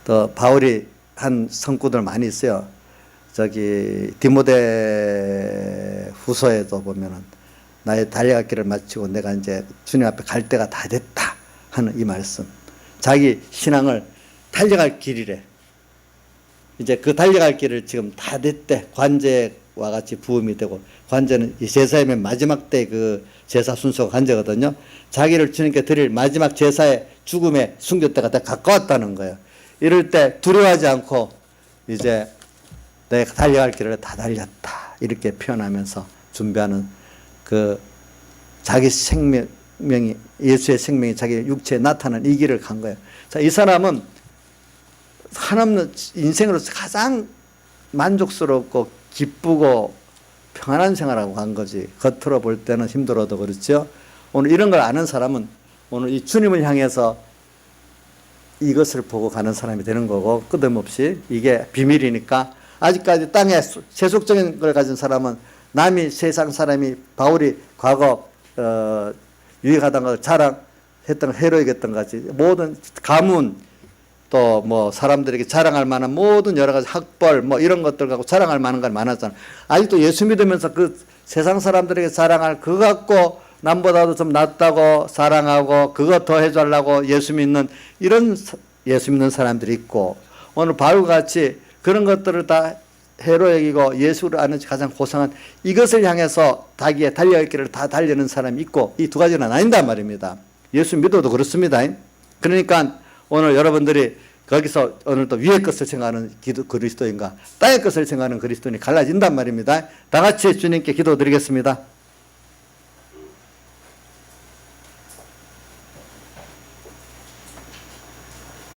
또 바울이 한 성구들 많이 있어요. 저기 디모데 후서에도 보면은 나의 달려갈 길을 마치고 내가 이제 주님 앞에 갈 때가 다 됐다 하는 이 말씀. 자기 신앙을 달려갈 길이래. 이제 그 달려갈 길을 지금 다 됐대. 관제와 같이 부음이 되고, 관제는 이 제사의 맨 마지막 때 그 제사 순서가 관제거든요. 자기를 주님께 드릴 마지막 제사의 죽음의 순교 때가 다 가까웠다는 거예요. 이럴 때 두려워하지 않고 이제 내가 달려갈 길을 다 달렸다 이렇게 표현하면서 준비하는 그 자기 생명이, 예수의 생명이 자기 육체에 나타나는 이 길을 간 거예요. 자, 이 사람은 한없는 인생으로서 가장 만족스럽고 기쁘고 평안한 생활하고 간 거지. 겉으로 볼 때는 힘들어도 그렇죠. 오늘 이런 걸 아는 사람은 오늘 이 주님을 향해서 이것을 보고 가는 사람이 되는 거고, 끝없이 이게 비밀이니까. 아직까지 땅에 세속적인 걸 가진 사람은 남이 세상 사람이 바울이 과거 유익하던 걸 자랑했던 헤로이겠던 같이 모든 가문 또 뭐 사람들에게 자랑할 만한 모든 여러 가지 학벌 뭐 이런 것들 갖고 자랑할 만한 건 많았잖아. 아직도 예수 믿으면서 그 세상 사람들에게 자랑할 그거 갖고 남보다도 좀 낫다고 자랑하고 그거 더 해달라고 예수 믿는 이런 예수 믿는 사람들이 있고, 오늘 바울같이 그런 것들을 다 해로 여기고 예수를 아는 가장 고상한 이것을 향해서 자기의 달려갈 길을 다 달리는 사람이 있고, 이 두 가지는 아닌단 말입니다. 예수 믿어도 그렇습니다. 그러니까 오늘 여러분들이 거기서 오늘 또 위의 것을 생각하는 그리스도인과 땅의 것을 생각하는 그리스도인이 갈라진단 말입니다. 다 같이 주님께 기도드리겠습니다.